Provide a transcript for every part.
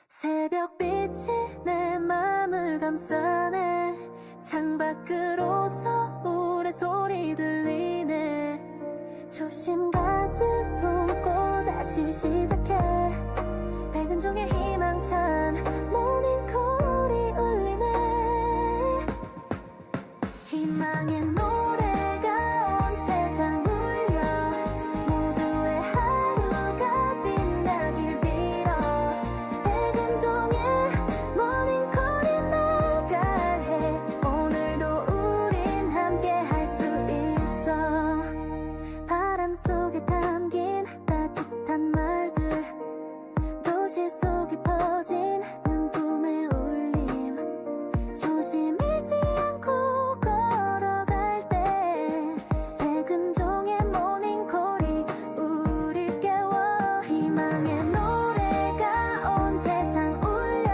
새벽빛이 내 맘을 감싸네. 창밖으로서 우울의 소리 들리네. 초심 가득 품고 다시 시작해. 백은종의 희망찬 모닝콜이 울리네. 희망의 노래가 온 세상 울려. 모두의 하루가 빛나길 빌어. 백은종의 모닝콜이 나갈해. 오늘도 우린 함께 할 수 있어. 바람 속에 담긴 따뜻한 말들, 도시 속에 퍼진 꿈의 울림. 조심 잃지 않고 걸어갈 때 백은종의 모닝콜이 우릴 깨워. 희망의 노래가 온 세상 울려.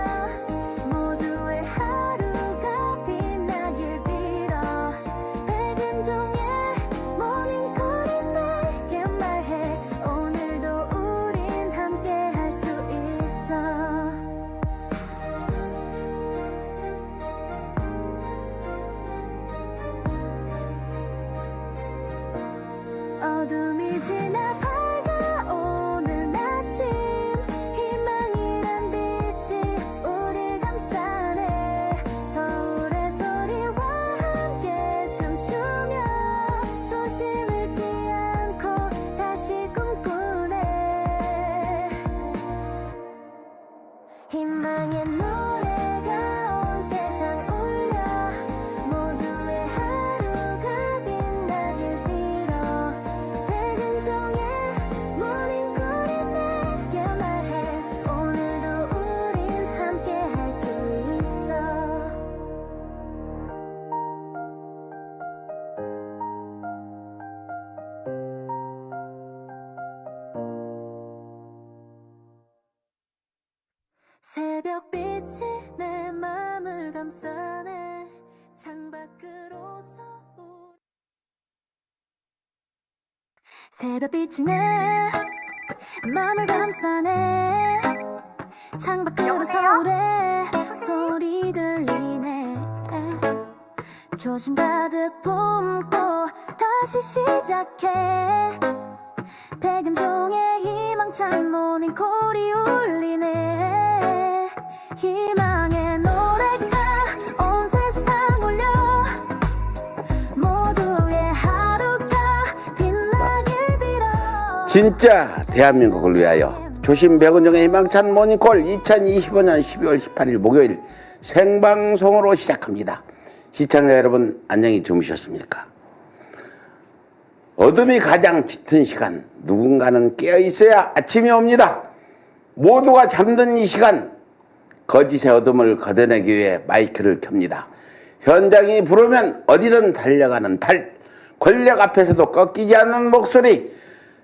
모두의 하루가 빛나길 빌어. 백은종의 모닝콜이 내게 말해. 오늘도 우린 함께 할 수 있어. 어둠이 지나 밝아오는 아침. 희망이란 빛이 우릴 감싸네. 서울의 소리와 함께 춤추며 조심 잃지 않고 다시 꿈꾸네. 희망의 노래가 온 세상 울려. 모두의 하루가 빛나길 빌어. 백은종의 모닝콜이 내게 말해. 오늘도 우린 함께 할 수 있어. 새벽빛이 내 맘을 감싸네. 창밖으로서 새벽빛이 내 맘을 감싸네. 창밖으로 서울의 소리 들리네. 조심 가득 품고 다시 시작해. 백은종의 희망찬 모닝콜이 울리네. 희망의 노래가 온 세상 울려. 모두의 하루가 빛나길 빌어. 진짜 대한민국을 위하여 조심 백은종의 희망찬 모닝콜 2025년 12월 18일 목요일 생방송으로 시작합니다. 시청자 여러분 안녕히 주무셨습니까? 어둠이 가장 짙은 시간, 누군가는 깨어있어야 아침이 옵니다. 모두가 잠든 이 시간, 거짓의 어둠을 걷어내기 위해 마이크를 켭니다. 현장이 부르면 어디든 달려가는 발, 권력 앞에서도 꺾이지 않는 목소리,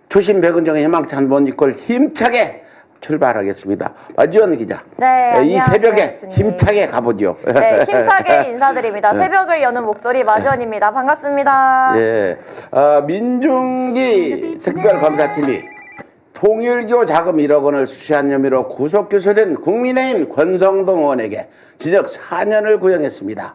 조심 백은종의 희망찬 모닝콜 힘차게 출발하겠습니다. 마지원 기자, 네, 이 새벽에 대표님. 힘차게 가보죠. 네, 힘차게 인사드립니다. 새벽을 여는 목소리 마지원입니다. 반갑습니다. 예, 민중기 특별검사팀이 통일교 자금 1억 원을 수수한 혐의로 구속 기소된 국민의힘 권성동 의원에게 징역 4년을 구형했습니다.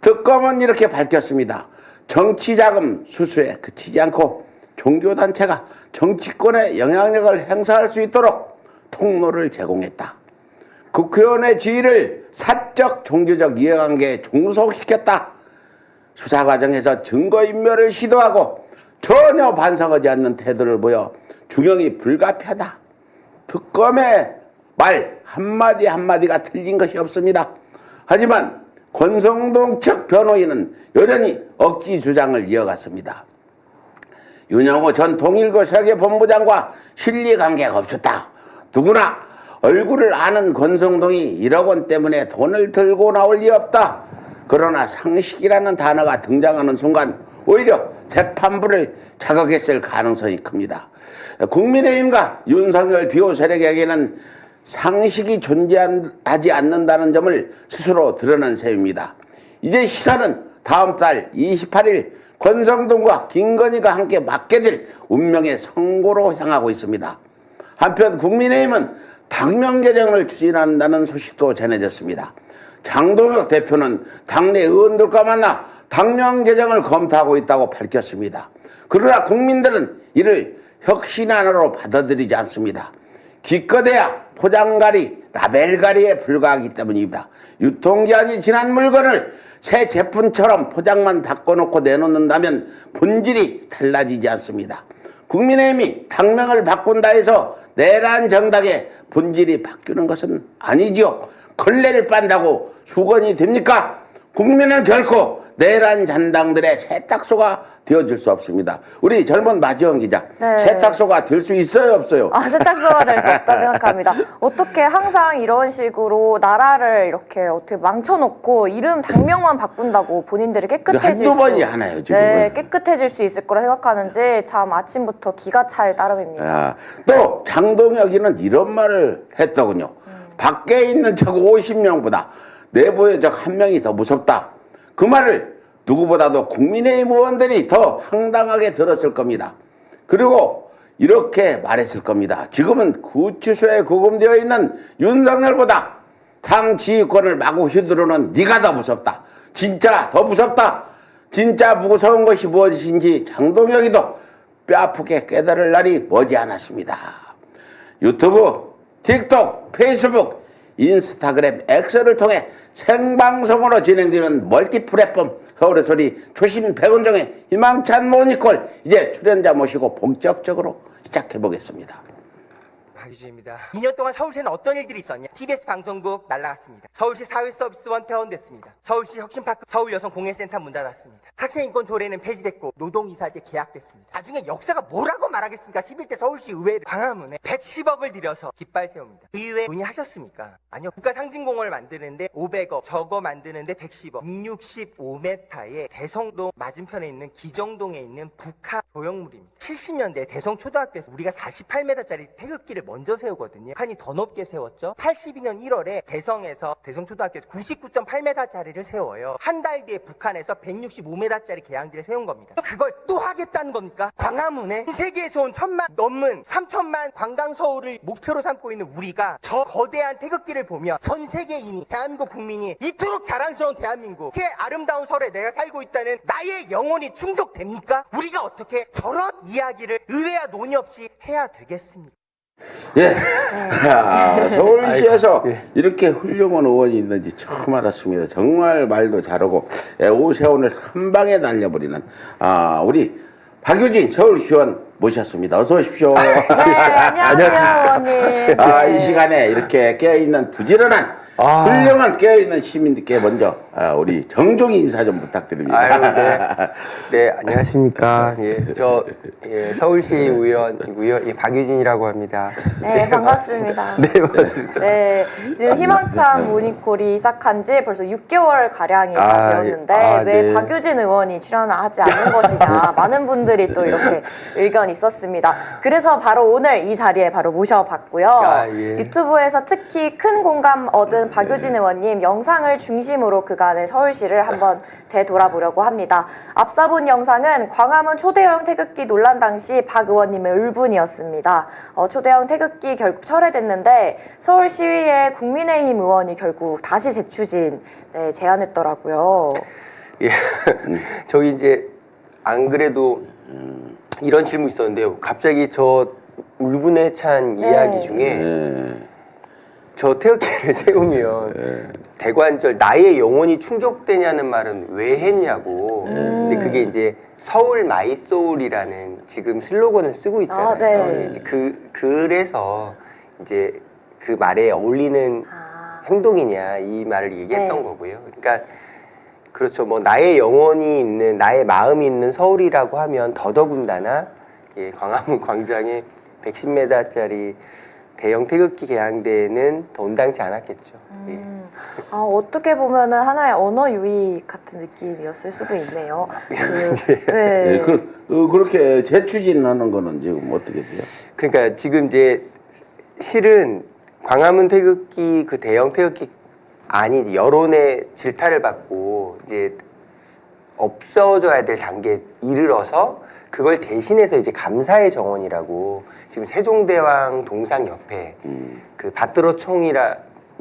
특검은 이렇게 밝혔습니다. 정치자금 수수에 그치지 않고 종교단체가 정치권에 영향력을 행사할 수 있도록 통로를 제공했다. 국회의원의 지위를 사적 종교적 이해관계에 종속시켰다. 수사 과정에서 증거인멸을 시도하고 전혀 반성하지 않는 태도를 보여 중형이 불가피하다. 특검의 말 한마디 한마디가 틀린 것이 없습니다. 하지만 권성동 측 변호인은 여전히 억지 주장을 이어갔습니다. 윤영호 전 통일교 설계본부장과 신리관계가 없었다. 누구나 얼굴을 아는 권성동이 1억 원 때문에 돈을 들고 나올 리 없다. 그러나 상식이라는 단어가 등장하는 순간 오히려 재판부를 자극했을 가능성이 큽니다. 국민의힘과 윤석열 비호 세력에게는 상식이 존재하지 않는다는 점을 스스로 드러낸 셈입니다. 이제 시사는 다음 달 28일 권성동과 김건희가 함께 맡게 될 운명의 선고로 향하고 있습니다. 한편 국민의힘은 당명 개정을 추진한다는 소식도 전해졌습니다. 장동혁 대표는 당내 의원들과 만나 당명 개정을 검토하고 있다고 밝혔습니다. 그러나 국민들은 이를 혁신안으로 받아들이지 않습니다. 기껏해야 포장가리, 라벨가리에 불과하기 때문입니다. 유통기한이 지난 물건을 새 제품처럼 포장만 바꿔놓고 내놓는다면 본질이 달라지지 않습니다. 국민의힘이 당명을 바꾼다 해서 내란 정당의 본질이 바뀌는 것은 아니지요. 걸레를 빤다고 수건이 됩니까? 국민은 결코 내란 잔당들의 세탁소가 되어줄 수 없습니다. 우리 젊은 마지원 기자, 네. 세탁소가 될 수 있어요, 없어요? 세탁소가 될 수 없다 생각합니다. 어떻게 항상 이런 식으로 나라를 이렇게 어떻게 망쳐놓고 이름 당명만 바꾼다고 본인들이 깨끗해질 한두 번이 하나요, 지금. 네, 깨끗해질 수 있을 거라 생각하는지 참 아침부터 기가 찰 따름입니다. 또 장동혁이는 이런 말을 했더군요. 밖에 있는 적 50명보다 내부의 적 1명이 더 무섭다. 그 말을 누구보다도 국민의힘 의원들이 더 황당하게 들었을 겁니다. 그리고 이렇게 말했을 겁니다. 지금은 구치소에 구금되어 있는 윤석열보다 당 지휘권을 마구 휘두르는 네가 더 무섭다. 진짜 더 무섭다. 진짜 무서운 것이 무엇인지 장동혁이도 뼈아프게 깨달을 날이 머지않았습니다. 유튜브, 틱톡, 페이스북, 인스타그램, 엑스를 통해 생방송으로 진행되는 멀티플랫폼 서울의 소리 초심 백은정의 희망찬 모니콜, 이제 출연자 모시고 본격적으로 시작해보겠습니다. 박유진입니다. 2년 동안 서울시에는 어떤 일들이 있었냐? TBS 방송국 날라갔습니다. 서울시 사회서비스원 폐원됐습니다. 서울시 혁신파크 서울여성공예센터 문 닫았습니다. 학생인권 조례는 폐지됐고 노동이사제 계약됐습니다. 나중에 역사가 뭐라고 말하겠습니까? 11대 서울시 의회 광화문에 110억을 들여서 깃발 세웁니다. 의회 문의하셨습니까? 아니요. 국가상징공원을 만드는데 500억, 저거 만드는데 110억, 165m의 대성동 맞은편에 있는 기정동에 있는 북한 조형물입니다. 70년대 대성초등학교에서 우리가 48m짜리 태극기를 먼저 세우거든요. 북한이 더 높게 세웠죠. 82년 1월에 대성에서 대성초등학교에서 99.8m짜리를 세워요. 한 달 뒤에 북한에서 165m짜리 개항지를 세운 겁니다. 그걸 또 하겠다는 겁니까? 광화문에 세계에서 온 1000만 넘는 3000만 관광 서울을 목표로 삼고 있는 우리가 저 거대한 태극기를 보면 전 세계인이, 대한민국 국민이 이토록 자랑스러운 대한민국, 그 아름다운 서울에 내가 살고 있다는 나의 영혼이 충족됩니까? 우리가 어떻게 저런 이야기를 의회와 논의 없이 해야 되겠습니까? 예. 서울시에서 이렇게 훌륭한 의원이 있는지 처음 알았습니다. 정말 말도 잘하고 오세훈을 한 방에 날려버리는 우리 박유진 서울시의원 모셨습니다. 어서 오십시오. 네, 안녕하세요, 의원님. 이 시간에 이렇게 깨어있는 부지런한 훌륭한 깨어있는 시민들께 먼저 우리 정중히 인사 좀 부탁드립니다. 아유, 네, 안녕하십니까. 서울시 의원이고요. 박유진이라고 합니다. 네, 반갑습니다. 네, 반갑습니다. 네, 지금 희망찬 모니콜이 시작한 지 벌써 6개월 가량이 다 되었는데 왜 네. 박유진 의원이 출연하지 않는 것이냐, 많은 분들이 또 이렇게 의견이 있었습니다. 그래서 바로 오늘 이 자리에 바로 모셔봤고요. 유튜브에서 특히 큰 공감 얻은 박유진 의원님 영상을 중심으로 그간의 서울시를 한번 되돌아보려고 합니다. 앞서 본 영상은 광화문 초대형 태극기 논란 당시 박 의원님의 울분이었습니다. 초대형 태극기 결국 철회됐는데 서울시의회 국민의힘 의원이 결국 다시 재추진 제안했더라고요. 예. 저기 이제 안 그래도 이런 질문 있었는데요. 갑자기 저 울분에 찬 이야기 중에 저 태극기를 세우면 대관절 나의 영혼이 충족되냐는 말은 왜 했냐고. 근데 그게 이제 서울 마이 소울이라는 지금 슬로건을 쓰고 있잖아요. 그래서 이제 그 말에 어울리는 행동이냐 이 말을 얘기했던 거고요. 그러니까 그렇죠. 뭐 나의 영혼이 있는, 나의 마음이 있는 서울이라고 하면 더더군다나 광화문 광장에 110m짜리 대형 태극기 개항대회는 더 온당치 않았겠죠. 어떻게 보면은 하나의 언어 유희 같은 느낌이었을 수도 있네요. 그렇게 재추진하는 거는 지금 어떻게 돼요? 그러니까 지금 이제 실은 광화문 태극기 그 대형 태극기 안이 여론의 질타를 받고 이제 없어져야 될 단계에 이르러서 그걸 대신해서 이제 감사의 정원이라고 지금 세종대왕 동상 옆에 그 받들어 총이라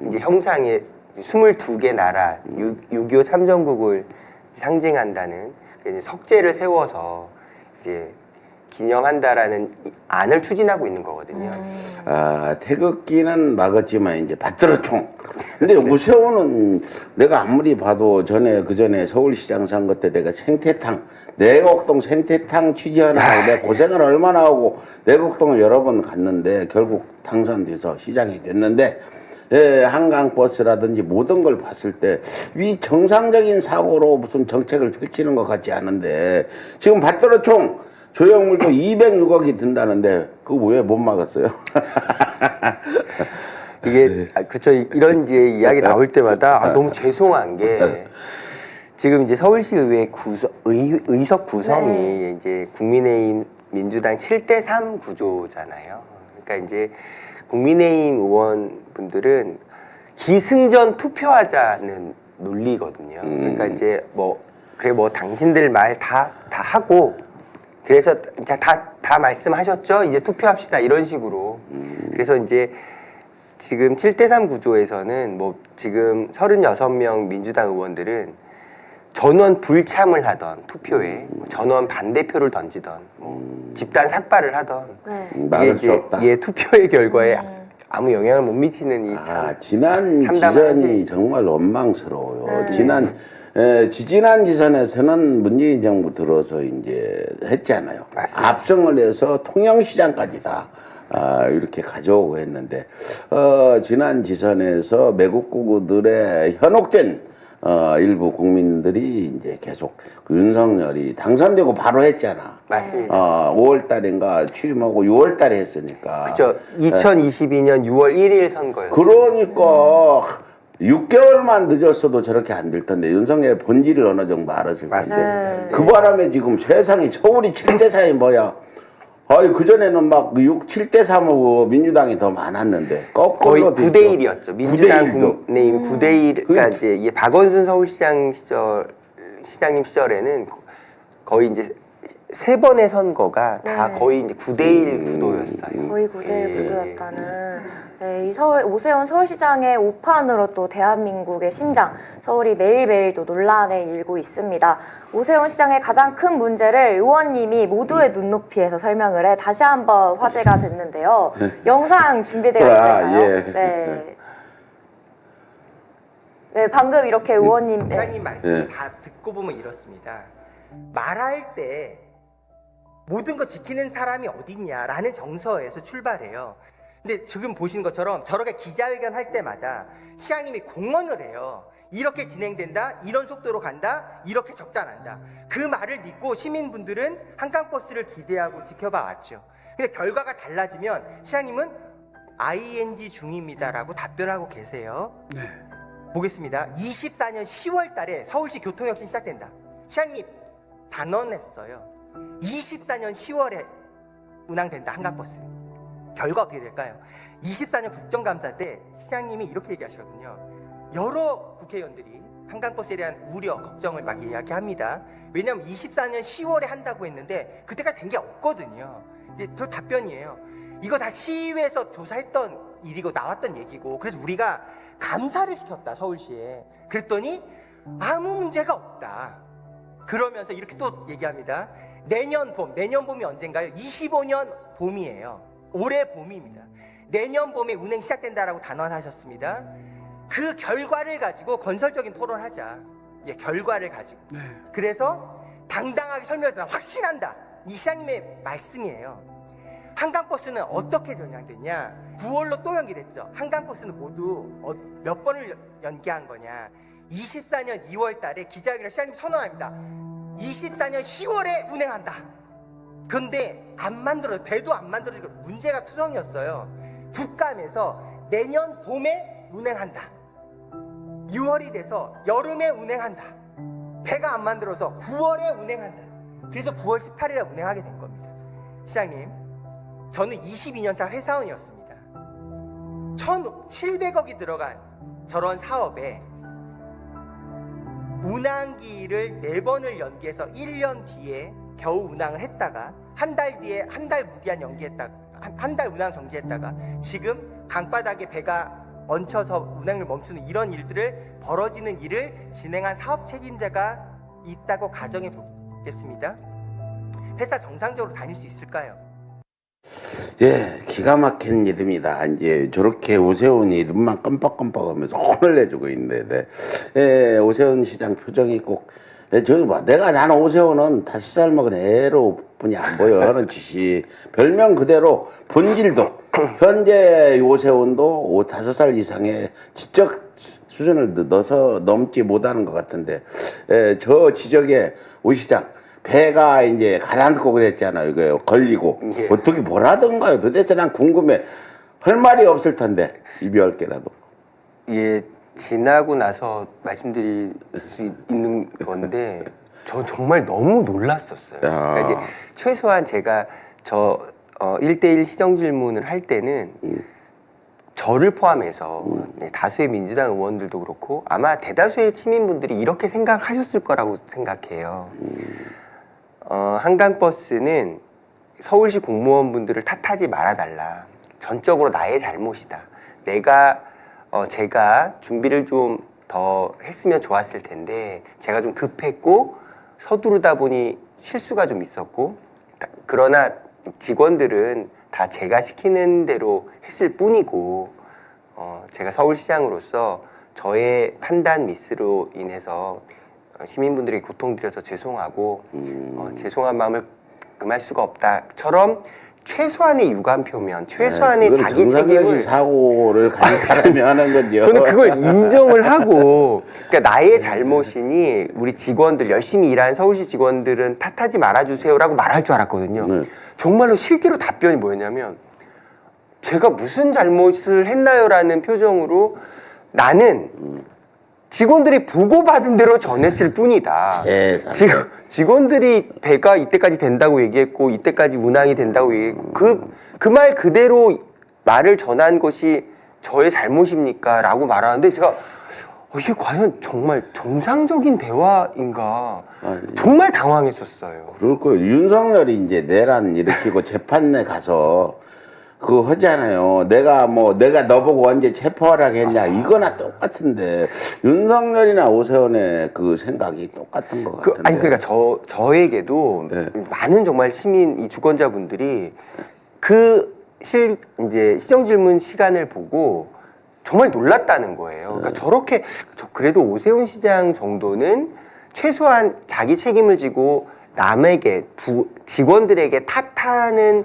이제 형상의 22개 나라 6.25 참전국을 상징한다는 이제 석재를 세워서 이제 기념한다라는 안을 추진하고 있는 거거든요. 아, 태극기는 막았지만 이제 받들어 총. 근데 오세훈은 내가 아무리 봐도 그 전에 서울시장 선거 때 내가 생태탕, 내곡동 생태탕 취재하느라고 내가 고생을 얼마나 하고 내곡동을 여러 번 갔는데 결국 당선돼서 시장이 됐는데 예, 한강버스라든지 모든 걸 봤을 때 이 정상적인 사고로 무슨 정책을 펼치는 것 같지 않은데 지금 받들어 총 조형물도 206억이 든다는데 그거 왜 못 막았어요? 이게 그쵸, 이런 이제 이야기 나올 때마다 너무 죄송한 게 지금 이제 서울시 의회 의석 구성이 이제 국민의힘 민주당 7대3 구조잖아요. 그러니까 이제 국민의힘 의원분들은 기승전 투표하자는 논리거든요. 그러니까 이제 그래 당신들 말 다 하고 그래서 이제 다 말씀하셨죠? 이제 투표합시다 이런 식으로. 그래서 이제 지금 7대3 구조에서는 지금 36명 민주당 의원들은 전원 불참을 하던 투표에 전원 반대표를 던지던 집단 삭발을 하던 막을 수 없다. 투표의 결과에 아무 영향을 못 미치는 이 지난 지선이 정말 원망스러워요. 지지난 지선에서는 문재인 정부 들어서 이제 했잖아요. 맞습니다. 압승을 해서 통영시장까지다. 이렇게 가져오고 했는데, 지난 지선에서 매국구들의 현혹된 일부 국민들이 이제 계속 윤석열이 당선되고 바로 했잖아. 맞습니다. 5월 달인가 취임하고 6월 달에 했으니까. 그죠. 2022년 6월 1일 선거였어요. 그러니까 6개월만 늦었어도 저렇게 안 될 텐데 윤석열의 본질을 어느 정도 알았을 텐데 맞습니다. 그 바람에 지금 세상이 서울이 7대4이 뭐야. 그전에는 막 7대3으로 민주당이 더 많았는데 거의 거꾸로 9대1이었죠. 민주당 9대1 도. 국민의힘 9대1. 그러니까 이제 이게 박원순 서울시장님 시절에는 거의 이제 3번의 선거가 다 거의 이제 9대1 구도였어요. 거의 9대1 구도였다는. 네, 이 오세훈 서울시장의 오판으로 또 대한민국의 심장, 서울이 매일매일 또 논란에 일고 있습니다. 오세훈 시장의 가장 큰 문제를 의원님이 모두의 눈높이에서 설명을 해 다시 한번 화제가 됐는데요. 영상 준비되어 있을까요? 예. 네, 방금 이렇게 의원님 부장님 말씀 다 듣고 보면 이렇습니다. 말할 때 모든 거 지키는 사람이 어딨냐라는 정서에서 출발해요. 근데 지금 보시는 것처럼 저렇게 기자회견 할 때마다 시장님이 공언을 해요. 이렇게 진행된다, 이런 속도로 간다, 이렇게 적자 난다. 그 말을 믿고 시민분들은 한강버스를 기대하고 지켜봐 왔죠. 근데 결과가 달라지면 시장님은 ING 중입니다라고 답변하고 계세요. 보겠습니다. 24년 10월 달에 서울시 교통혁신 시작된다. 시장님 단언했어요. 24년 10월에 운항된다, 한강버스. 결과 어떻게 될까요? 24년 국정감사 때 시장님이 이렇게 얘기하시거든요. 여러 국회의원들이 한강버스에 대한 우려, 걱정을 막 이야기합니다. 왜냐하면 24년 10월에 한다고 했는데 그때까지 된 게 없거든요. 이제 저 답변이에요. 이거 다 시의회에서 조사했던 일이고 나왔던 얘기고, 그래서 우리가 감사를 시켰다, 서울시에. 그랬더니 아무 문제가 없다. 그러면서 이렇게 또 얘기합니다. 내년 봄이 언젠가요? 25년 봄이에요. 올해 봄입니다. 내년 봄에 운행 시작된다라고 단언하셨습니다. 그 결과를 가지고 건설적인 토론하자. 결과를 가지고. 그래서 당당하게 설명했다. 확신한다. 이 시장님의 말씀이에요. 한강버스는 어떻게 전향됐냐? 9월로 또 연기됐죠. 한강버스는 모두 몇 번을 연기한 거냐? 24년 2월 달에 기자회견을 시장님이 선언합니다. 24년 10월에 운행한다. 근데 배도 안 만들어지고 문제가 투성이었어요. 국감에서 내년 봄에 운행한다. 6월이 돼서 여름에 운행한다. 배가 안 만들어서 9월에 운행한다. 그래서 9월 18일에 운행하게 된 겁니다. 시장님, 저는 22년차 회사원이었습니다. 1,700억이 들어간 저런 사업에 운항기를 4번을 연기해서 1년 뒤에 겨우 운항을 했다가 한 달 뒤에 한 달 무기한 연기했다가 한 달 운항 정지했다가 지금 강바닥에 배가 얹혀서 운항을 멈추는 이런 일들을 벌어지는 일을 진행한 사업 책임자가 있다고 가정해 보겠습니다. 회사 정상적으로 다닐 수 있을까요? 예, 기가 막힌 일입니다. 이제 저렇게 오세훈이 눈만 껌뻑껌뻑하면서 혼을 내주고 있는데, 예, 오세훈 시장 표정이 꼭, 예, 저기 봐, 나는 오세훈은 5살 먹은 애로 뿐이 안 보여 하는 짓이 별명 그대로 본질도 현재 오세훈도 5살 이상의 지적 수준을 넘지 못하는 것 같은데, 예, 저 지적에 오 시장 배가 이제 가라앉고 그랬잖아요. 이거 걸리고 예. 어떻게 뭘 하던가요? 도대체 난 궁금해. 할 말이 없을 텐데 입이 10개라도. 예, 지나고 나서 말씀드릴 수 있는 건데 저 정말 너무 놀랐었어요. 그러니까 이제 최소한 제가 저 1대1 시정 질문을 할 때는 저를 포함해서 다수의 민주당 의원들도 그렇고 아마 대다수의 시민분들이 이렇게 생각하셨을 거라고 생각해요. 한강버스는 서울시 공무원분들을 탓하지 말아달라. 전적으로 나의 잘못이다. 제가 준비를 좀 더 했으면 좋았을 텐데 제가 좀 급했고 서두르다 보니 실수가 좀 있었고 그러나 직원들은 다 제가 시키는 대로 했을 뿐이고 제가 서울시장으로서 저의 판단 미스로 인해서 시민분들에게 고통드려서 죄송하고 죄송한 마음을 금할 수가 없다처럼 최소한의 유감 표면, 최소한의 네, 자기 책임을 사고를 가진 사람이 하는 거죠. 저는 그걸 인정을 하고 그러니까 나의 잘못이니 우리 직원들 열심히 일하는 서울시 직원들은 탓하지 말아주세요라고 말할 줄 알았거든요. 네. 정말로 실제로 답변이 뭐였냐면 제가 무슨 잘못을 했나요라는 표정으로 나는 직원들이 보고받은 대로 전했을 뿐이다. 지금 직원들이 배가 이때까지 된다고 얘기했고 이때까지 운항이 된다고 얘기했고 그 말 그대로 말을 전한 것이 저의 잘못입니까? 라고 말하는데 제가 이게 과연 정말 정상적인 대화인가 정말 당황했었어요. 그럴 거예요. 윤석열이 이제 내란 일으키고 재판에 가서 그거 하잖아요. 내가 너보고 언제 체포하라고 했냐. 이거나 똑같은데 윤석열이나 오세훈의 그 생각이 똑같은 것 같은데. 아니 그러니까 저에게도 네. 많은 정말 시민 이 주권자분들이 이제 시정 질문 시간을 보고 정말 놀랐다는 거예요. 그러니까 저렇게 그래도 오세훈 시장 정도는 최소한 자기 책임을 지고 남에게 직원들에게 탓하는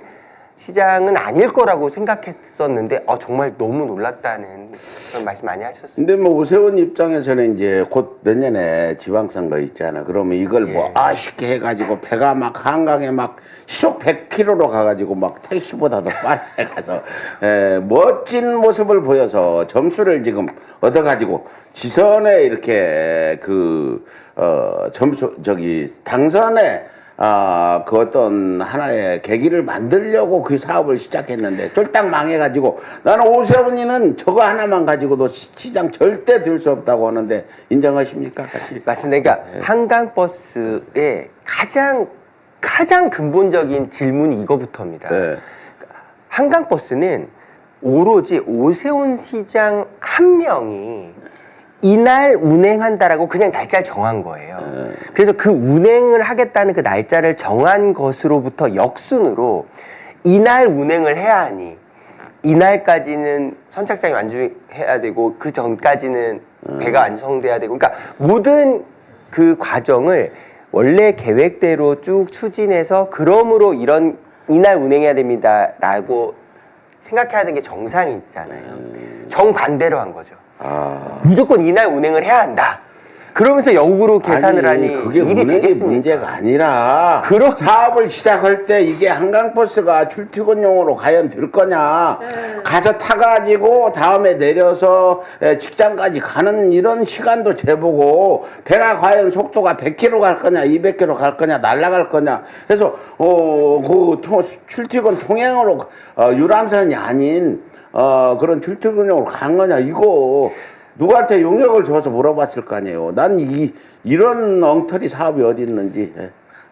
시장은 아닐 거라고 생각했었는데 정말 너무 놀랐다는 그런 말씀 많이 하셨어요. 근데 오세훈 입장에서는 이제 곧 내년에 지방선거 있잖아. 그러면 이걸 쉽게 해가지고 배가 막 한강에 막 시속 100km로 가가지고 막 택시보다 더 빠르게 가서 멋진 모습을 보여서 점수를 지금 얻어가지고 지선에 이렇게 당선에 그 어떤 하나의 계기를 만들려고 그 사업을 시작했는데 쫄딱 망해가지고 나는 오세훈이는 저거 하나만 가지고도 시장 절대 될 수 없다고 하는데 인정하십니까? 같이? 맞습니다. 그러니까 한강버스의 가장 근본적인 질문이 이거부터입니다. 네. 한강버스는 오로지 오세훈 시장 한 명이 이날 운행한다라고 그냥 날짜를 정한 거예요. 그래서 그 운행을 하겠다는 그 날짜를 정한 것으로부터 역순으로 이날 운행을 해야 하니 이날까지는 선착장이 완주해야 되고 그 전까지는 배가 완성돼야 되고 그러니까 모든 그 과정을 원래 계획대로 쭉 추진해서 그러므로 이날 운행해야 됩니다라고 생각해야 되는 게 정상이잖아요. 정반대로 한 거죠. 무조건 이날 운행을 해야 한다. 그러면서 역으로 계산을 하니 그게 일이 되겠습니까? 문제가 아니라 사업을 시작할 때 이게 한강버스가 출퇴근용으로 과연 될 거냐 가서 타가지고 다음에 내려서 직장까지 가는 이런 시간도 재보고 배가 과연 속도가 100km 갈 거냐 200km 갈 거냐 날아갈 거냐 그래서 출퇴근 통행으로 유람선이 아닌 그런 출퇴근용으로 간 거냐 이거 누구한테 용역을 줘서 물어봤을 거 아니에요. 난 이런 엉터리 사업이 어디 있는지.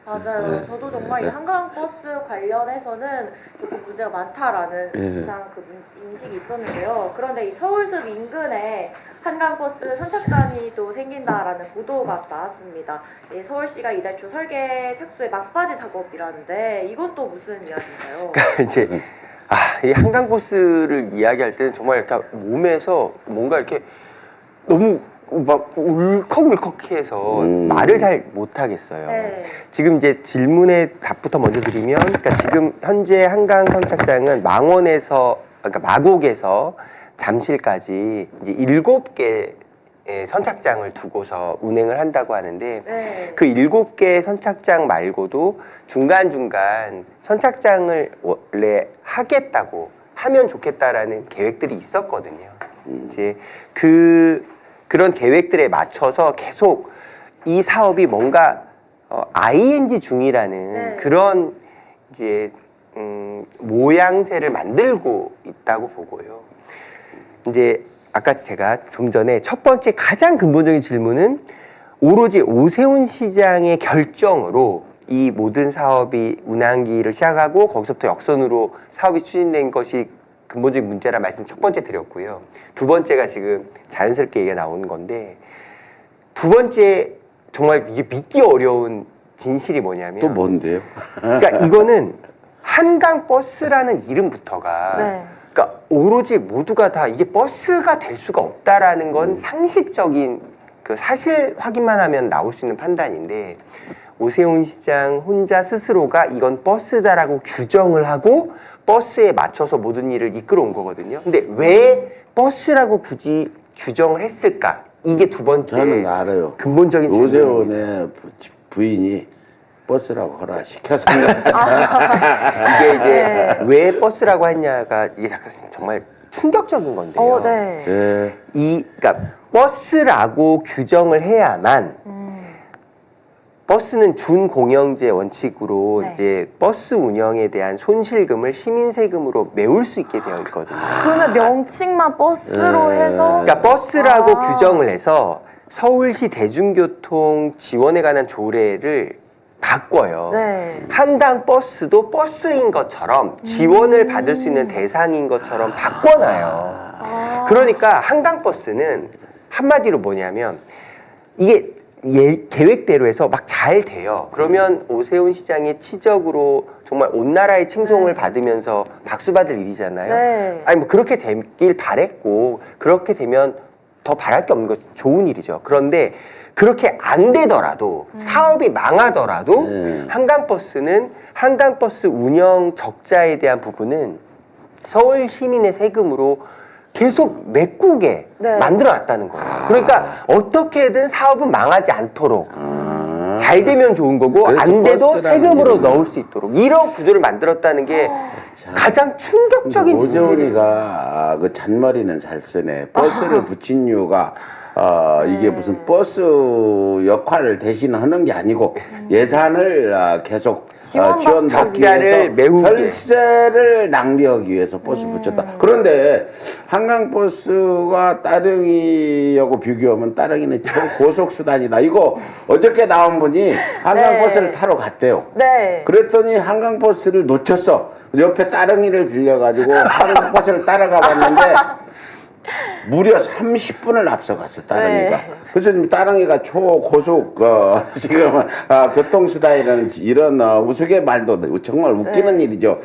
맞아요. 저도 정말 이 한강버스 관련해서는 조금 문제가 많다라는 이상 인식이 있었는데요. 그런데 이 서울숲 인근에 한강버스 선착단이 또 생긴다라는 보도가 나왔습니다. 예, 서울시가 이달 초 설계 착수에 막바지 작업이라는데 이건 또 무슨 이야기인가요? 그러니까 이제 이 한강버스를 이야기할 때는 정말 이렇게 몸에서 뭔가 이렇게 너무 막 울컥울컥해서 말을 잘 못하겠어요. 네. 지금 이제 질문의 답부터 먼저 드리면, 그러니까 지금 현재 한강 선착장은 망원에서, 그러니까 마곡에서 잠실까지 이제 7개 선착장을 두고서 운행을 한다고 하는데, 네. 그 7개 선착장 말고도 중간중간 선착장을 원래 하겠다고 하면 좋겠다라는 계획들이 있었거든요. 이제 그런 계획들에 맞춰서 계속 이 사업이 뭔가 ING 중이라는 네. 그런 이제 모양새를 만들고 있다고 보고요. 이제 아까 제가 좀 전에 첫 번째 가장 근본적인 질문은 오로지 오세훈 시장의 결정으로 이 모든 사업이 운항기를 시작하고 거기서부터 역선으로 사업이 추진된 것이 근본적인 문제라 말씀 첫 번째 드렸고요. 두 번째가 지금 자연스럽게 얘기가 나오는 건데, 두 번째 정말 이게 믿기 어려운 진실이 뭐냐면, 또 뭔데요? 그러니까 이거는 한강버스라는 이름부터가 네. 그러니까 오로지 모두가 다 이게 버스가 될 수가 없다라는 건 상식적인 그 사실 확인만 하면 나올 수 있는 판단인데, 오세훈 시장 혼자 스스로가 이건 버스다라고 규정을 하고 버스에 맞춰서 모든 일을 이끌어 온 거거든요. 근데 왜 버스라고 굳이 규정을 했을까? 이게 두 번째 저는 알아요. 근본적인 질문입니다. 오세훈의 부인이 버스라고 하라 시켰습니다. 이게 이제 왜 버스라고 했냐가 이게 약간 정말 충격적인 건데요. 네. 예. 그러니까 버스라고 규정을 해야만 버스는 준공영제 원칙으로 네. 이제 버스 운영에 대한 손실금을 시민세금으로 메울 수 있게 되어 있거든요. 그러면 명칭만 버스로 해서 그러니까 버스라고 규정을 해서 서울시 대중교통 지원에 관한 조례를 바꿔요. 네. 한강 버스도 버스인 것처럼 지원을 받을 수 있는 대상인 것처럼 바꿔놔요. 그러니까 한강 버스는 한마디로 뭐냐면 이게 계획대로 해서 막 잘 돼요. 그러면 오세훈 시장의 치적으로 정말 온 나라의 칭송을 받으면서 박수 받을 일이잖아요. 네. 아니 뭐 그렇게 되길 바랬고 그렇게 되면 더 바랄 게 없는 거 좋은 일이죠. 그런데 그렇게 안 되더라도 사업이 망하더라도 한강버스는 한강버스 운영 적자에 대한 부분은 서울 시민의 세금으로 계속 메꾸게 네. 만들어놨다는 거예요. 그러니까 어떻게든 사업은 망하지 않도록 잘 되면 좋은 거고 그래서 안 돼도 버스라는 세금으로 이름이- 넣을 수 있도록 이런 구조를 만들었다는 게 가장 충격적인 진실이에요. 오세훈이가 그 잔머리는 잘 쓰네. 버스를 붙인 이유가 이게 무슨 버스 역할을 대신하는 게 아니고 예산을 계속 지원받기 적자를 위해서 메우게. 혈세를 낭비하기 위해서 버스 붙였다. 그런데 한강버스가 따릉이하고 비교하면 따릉이는 초고속수단이다. 이거 어저께 나온 분이 한강버스를 네. 타러 갔대요. 네. 그랬더니 한강버스를 놓쳤어. 옆에 따릉이를 빌려가지고 한강버스를 따라가 봤는데 무려 30분을 앞서갔어, 따릉이가. 네. 그래서 지금 따릉이가 초고속, 지금, 교통수단이라는 이런 우스갯말도 정말 웃기는 일이죠.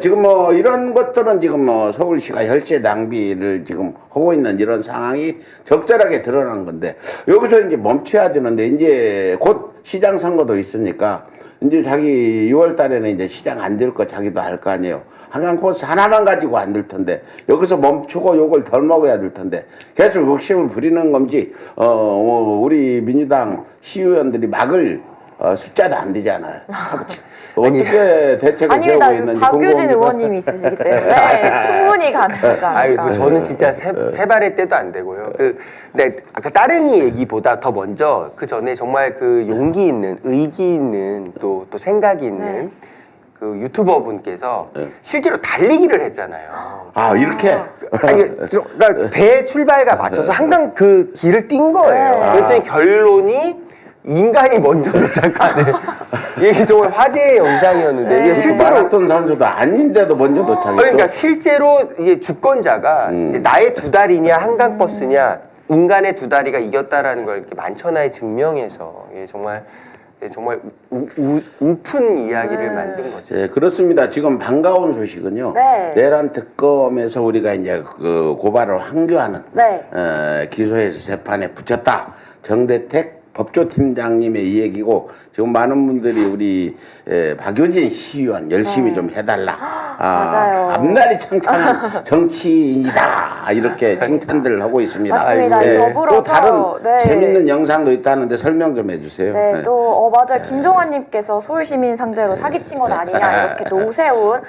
지금 뭐 이런 것들은 지금 서울시가 혈세 낭비를 지금 하고 있는 이런 상황이 적절하게 드러난 건데 여기서 이제 멈춰야 되는데 이제 곧 시장 선거도 있으니까 이제 자기 6월 달에는 이제 시장 안 될 거 자기도 알 거 아니에요. 한강버스 하나만 가지고 안 될 텐데 여기서 멈추고 욕을 덜 먹어야 될 텐데 계속 욕심을 부리는 건지 우리 민주당 시의원들이 막을 숫자도 안 되잖아요. 어떻게 대책을 세우고 아닙니다. 있는지 박유진 궁금합니다. 의원님이 있으시기 때문에 충분히 가능하지 아유, 않을까. 저는 진짜 세 발의 때도 안 되고요. 근데 아까 따릉이 얘기보다 더 먼저 그 전에 정말 그 용기 있는, 의기 있는 또 생각이 있는 네. 그 유튜버 분께서 실제로 달리기를 했잖아요. 아, 이렇게? 아니, 그러니까 배 출발과 맞춰서 한강 그 길을 뛴 거예요. 네. 그랬더니 결론이 인간이 먼저 도착하는 이게 정말 화제의 영상이었는데 네. 이게 실제로 마라톤 선수도 아닌데도 먼저 도착했어. 그러니까 실제로 이게 주권자가 나의 두 다리냐 한강버스냐 인간의 두 다리가 이겼다라는 걸 이렇게 만천하에 증명해서 이게 정말 우픈 이야기를 만든 거죠. 예, 그렇습니다. 지금 반가운 소식은요. 네. 내란 특검에서 우리가 이제 그 고발을 항교하는 네. 기소해서 재판에 붙였다. 정대택 법조팀장님의 이 얘기고 지금 많은 분들이 우리 박효진 시의원 열심히 좀 해달라. 맞아요. 앞날이 창창한 정치인이다. 이렇게 칭찬들을 하고 있습니다. 맞습니다. 예, 더불어서, 또 다른 네. 재밌는 영상도 있다는데 설명 좀 해주세요. 네, 예. 또 맞아요. 김종환님께서 서울시민 상대로 사기친 건 아니냐 이렇게 또 오세훈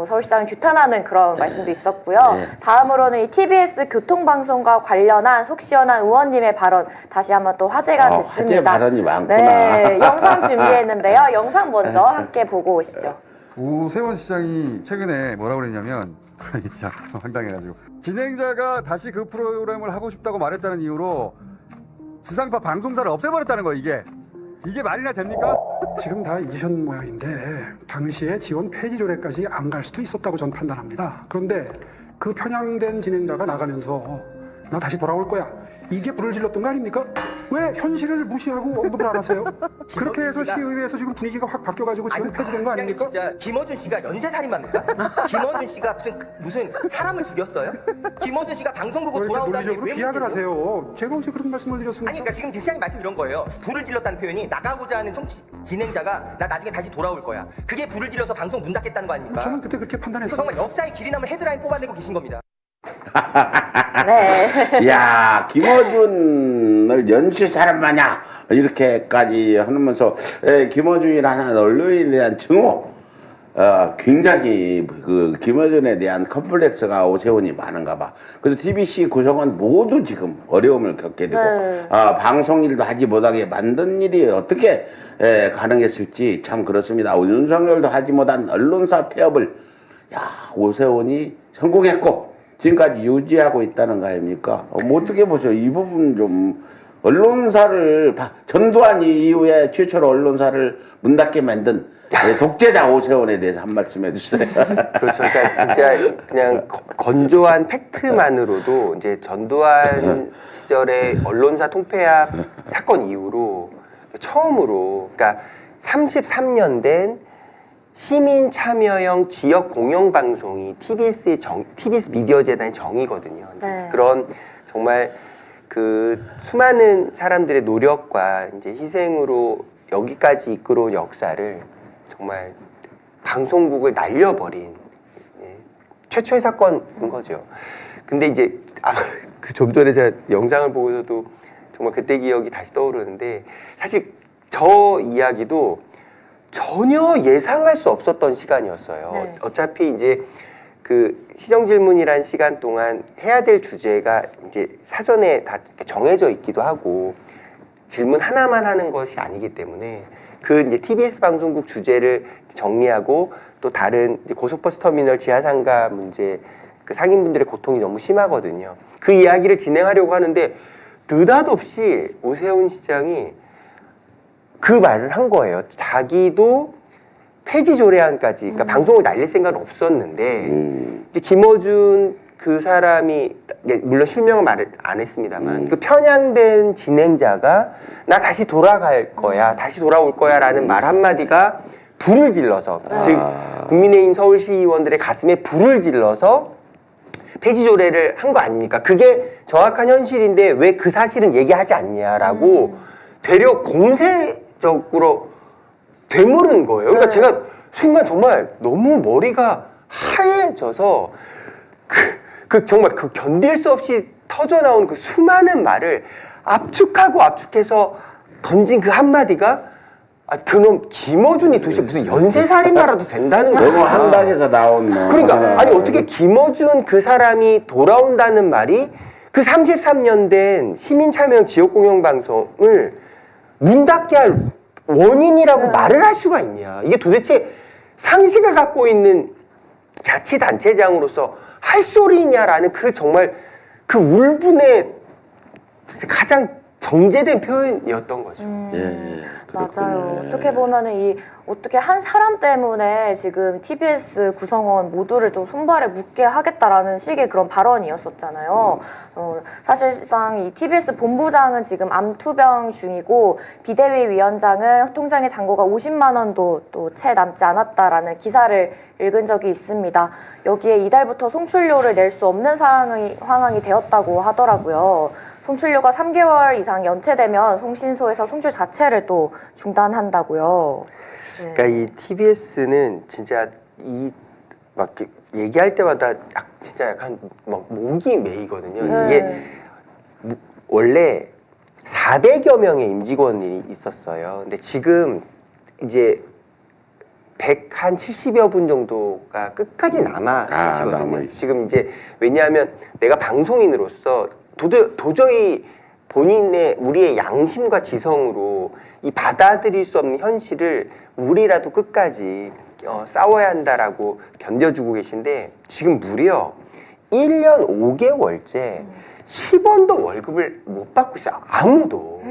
서울시장을 규탄하는 그런 말씀도 있었고요. 다음으로는 이 TBS 교통방송과 관련한 속 시원한 의원님의 발언 다시 한번 또 화제가 됐습니다. 화제 발언이 많구나. 네, 영상 준비했는데요. 영상 먼저 함께 보고 오시죠. 오세훈 시장이 최근에 뭐라고 그랬냐면 진짜 황당해가지고 진행자가 다시 그 프로그램을 하고 싶다고 말했다는 이유로 지상파 방송사를 없애버렸다는 거예요. 이게 말이나 됩니까? 지금 다 잊으신 모양인데 당시에 지원 폐지 조례까지 안 갈 수도 있었다고 저는 판단합니다. 그런데 그 편향된 진행자가 나가면서 나 다시 돌아올 거야. 이게 불을 질렀던 거 아닙니까? 왜 현실을 무시하고 언급을 안 하세요? 그렇게 해서 시의회에서 지금 분위기가 확 바뀌어가지고 지금 폐지된 거 아닙니까? 진짜 김어준 씨가 연쇄살인마입니까? 김어준 씨가 무슨 사람을 죽였어요? 김어준 씨가 방송국으로 왜 이렇게 돌아온다는 게 논리적으로 왜 비약을 문제죠? 하세요? 제가 언제 그런 말씀을 드렸습니까? 아니 그러니까 지금 김 시장님 말씀 이런 거예요. 불을 질렀다는 표현이 나가고자 하는 진행자가 나 나중에 다시 돌아올 거야. 그게 불을 질러서 방송 문 닫겠다는 거 아닙니까? 저는 그때 그렇게 판단했어요. 정말 역사의 길이 남을 헤드라인 뽑아내고 계신 겁니다. 네. 야, 김어준을 연쇄 사람 마냐 이렇게까지 하면서 김어준이라는 언론인에 대한 증오, 굉장히 그 김어준에 대한 컴플렉스가 오세훈이 많은가 봐. 그래서 TBC 구성원 모두 지금 어려움을 겪게 되고 네. 방송 일도 하지 못하게 만든 일이 어떻게 가능했을지 참 그렇습니다. 윤석열도 하지 못한 언론사 폐업을 오세훈이 성공했고 지금까지 유지하고 있다는 거 아닙니까? 뭐 어떻게 보세요? 이 부분 좀 언론사를 전두환 이후에 최초로 언론사를 문 닫게 만든 독재자 오세훈에 대해서 한 말씀 해주세요. 그렇죠. 그러니까 진짜 그냥 건조한 팩트만으로도 이제 전두환 시절의 언론사 통폐합 사건 이후로 처음으로 그러니까 33년 된 시민 참여형 지역 공영 방송이 TBS 미디어 재단의 정의거든요. 네. 그런 정말 그 수많은 사람들의 노력과 이제 희생으로 여기까지 이끌어온 역사를 정말 방송국을 날려버린 최초의 사건인 거죠. 근데 이제 그 좀 전에 제가 영상을 보고서도 정말 그때 기억이 다시 떠오르는데 사실 저 이야기도 전혀 예상할 수 없었던 시간이었어요. 네. 어차피 이제 그 시정질문이란 시간 동안 해야 될 주제가 이제 사전에 다 정해져 있기도 하고 질문 하나만 하는 것이 아니기 때문에 그 이제 TBS 방송국 주제를 정리하고 또 다른 이제 고속버스 터미널 지하상가 문제 그 상인분들의 고통이 너무 심하거든요. 그 이야기를 진행하려고 하는데 느닷없이 오세훈 시장이 그 말을 한 거예요. 자기도 폐지 조례안까지, 그러니까 방송을 날릴 생각은 없었는데 이제 김어준 그 사람이 물론 실명은 말을 안 했습니다만 그 편향된 진행자가 나 다시 돌아갈 거야, 다시 돌아올 거야라는 말 한마디가 불을 질러서 즉 국민의힘 서울시의원들의 가슴에 불을 질러서 폐지 조례를 한 거 아닙니까? 그게 정확한 현실인데 왜 그 사실은 얘기하지 않냐라고 되려 공세적으로 되물은 거예요. 그러니까 제가 순간 정말 너무 머리가 하얘져서 그 정말 그 견딜 수 없이 터져 나온 그 수많은 말을 압축하고 압축해서 던진 그 한마디가 그놈 김어준이 도대체 무슨 연쇄살인마라도 된다는 거야. 너무 한강에서 나온 뭐. 그러니까 아니 어떻게 김어준 그 사람이 돌아온다는 말이 그 33년 된 시민참여형 지역공영방송을 문 닫게 할 원인이라고 말을 할 수가 있냐. 이게 도대체 상식을 갖고 있는 자치단체장으로서 할 소리냐라는 그 정말 그 울분의 가장 정제된 표현이었던 거죠. 예, 그렇군요. 맞아요. 어떻게 보면은 어떻게 한 사람 때문에 지금 TBS 구성원 모두를 좀 손발에 묶게 하겠다라는 식의 그런 발언이었었잖아요. 사실상 이 TBS 본부장은 지금 암투병 중이고 비대위 위원장은 통장에 잔고가 50만 원도 또 채 남지 않았다라는 기사를 읽은 적이 있습니다. 여기에 이달부터 송출료를 낼 수 없는 상황이 되었다고 하더라고요. 송출료가 3개월 이상 연체되면 송신소에서 송출 자체를 또 중단한다고요. 네. 그러니까 이 TBS는 진짜 막 얘기할 때마다 진짜 약간 막 목이 메이거든요. 네. 이게 원래 400여 명의 임직원이 있었어요. 근데 지금 이제 170여 분 정도가 끝까지 남아 계시거든요. 남아있어. 지금 이제 왜냐하면 내가 방송인으로서 도저히 우리의 양심과 지성으로 이 받아들일 수 없는 현실을 우리라도 끝까지 싸워야 한다라고 견뎌주고 계신데 지금 무려 1년 5개월째 10원도 월급을 못 받고 있어요. 아무도.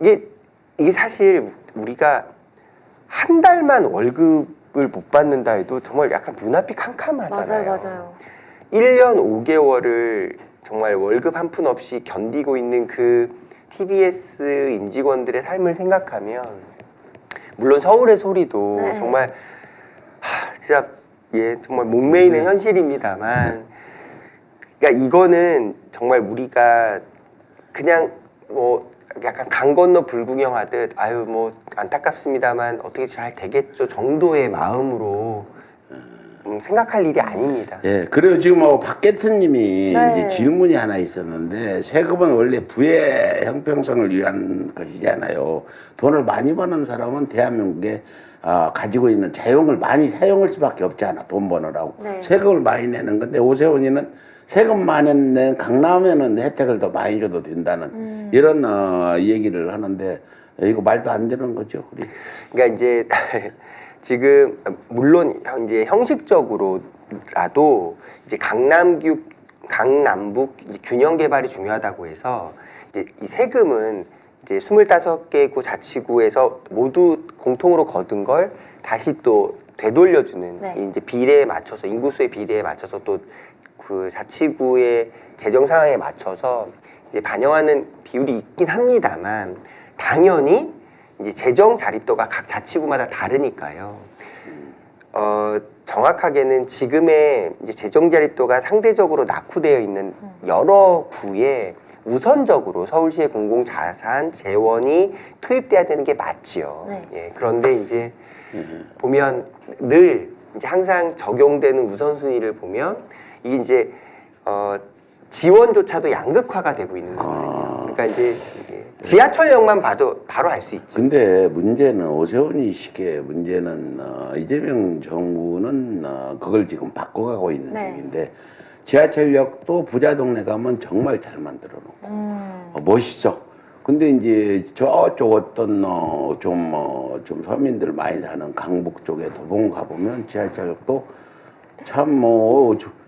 이게 사실 우리가 한 달만 월급을 못 받는다 해도 정말 약간 눈앞이 캄캄하잖아요. 맞아요. 1년 5개월을 정말 월급 한 푼 없이 견디고 있는 그 TBS 임직원들의 삶을 생각하면 물론 서울의 소리도 네. 정말 진짜 정말 목매이는 현실입니다만 그러니까 이거는 정말 우리가 그냥 뭐 약간 강 건너 불구경하듯 아유 뭐 안타깝습니다만 어떻게 잘 되겠죠 정도의 마음으로 생각할 일이 아닙니다. 예, 그리고 지금 박계트님이 네. 이제 질문이 하나 있었는데 세금은 원래 부의 형평성을 위한 것이잖아요. 돈을 많이 버는 사람은 대한민국에 가지고 있는 자용을 많이 사용할 수밖에 없잖아. 돈 버느라고. 네. 세금을 많이 내는 건데 오세훈이는 세금 많이 낸 강남에는 혜택을 더 많이 줘도 된다는 이런 얘기를 하는데 이거 말도 안 되는 거죠. 우리. 그러니까 이제 지금 물론 이제 형식적으로라도 이제 강남북 균형 개발이 중요하다고 해서 이제 이 세금은 이제 25개구 자치구에서 모두 공통으로 거둔 걸 다시 또 되돌려주는 네. 이제 비례에 맞춰서 인구수의 비례에 맞춰서 또 그 자치구의 재정 상황에 맞춰서 이제 반영하는 비율이 있긴 합니다만 당연히 이제 재정 자립도가 각 자치구마다 다르니까요. 정확하게는 지금의 이제 재정 자립도가 상대적으로 낙후되어 있는 여러 구에 우선적으로 서울시의 공공자산 재원이 투입돼야 되는 게 맞지요. 네. 예, 그런데 이제 보면 늘 이제 항상 적용되는 우선순위를 보면 이게 이제 지원조차도 양극화가 되고 있는 거거든요. 그러니까 이제 지하철역만 봐도 바로 알 수 있죠. 근데 문제는 오세훈이 시기에 문제는 이재명 정부는 그걸 지금 바꿔가고 있는 네. 중인데 지하철역도 부자 동네 가면 정말 잘 만들어 놓고 멋있어. 근데 이제 저쪽 어떤 좀 서민들 많이 사는 강북 쪽에 도봉 가보면 지하철역도 참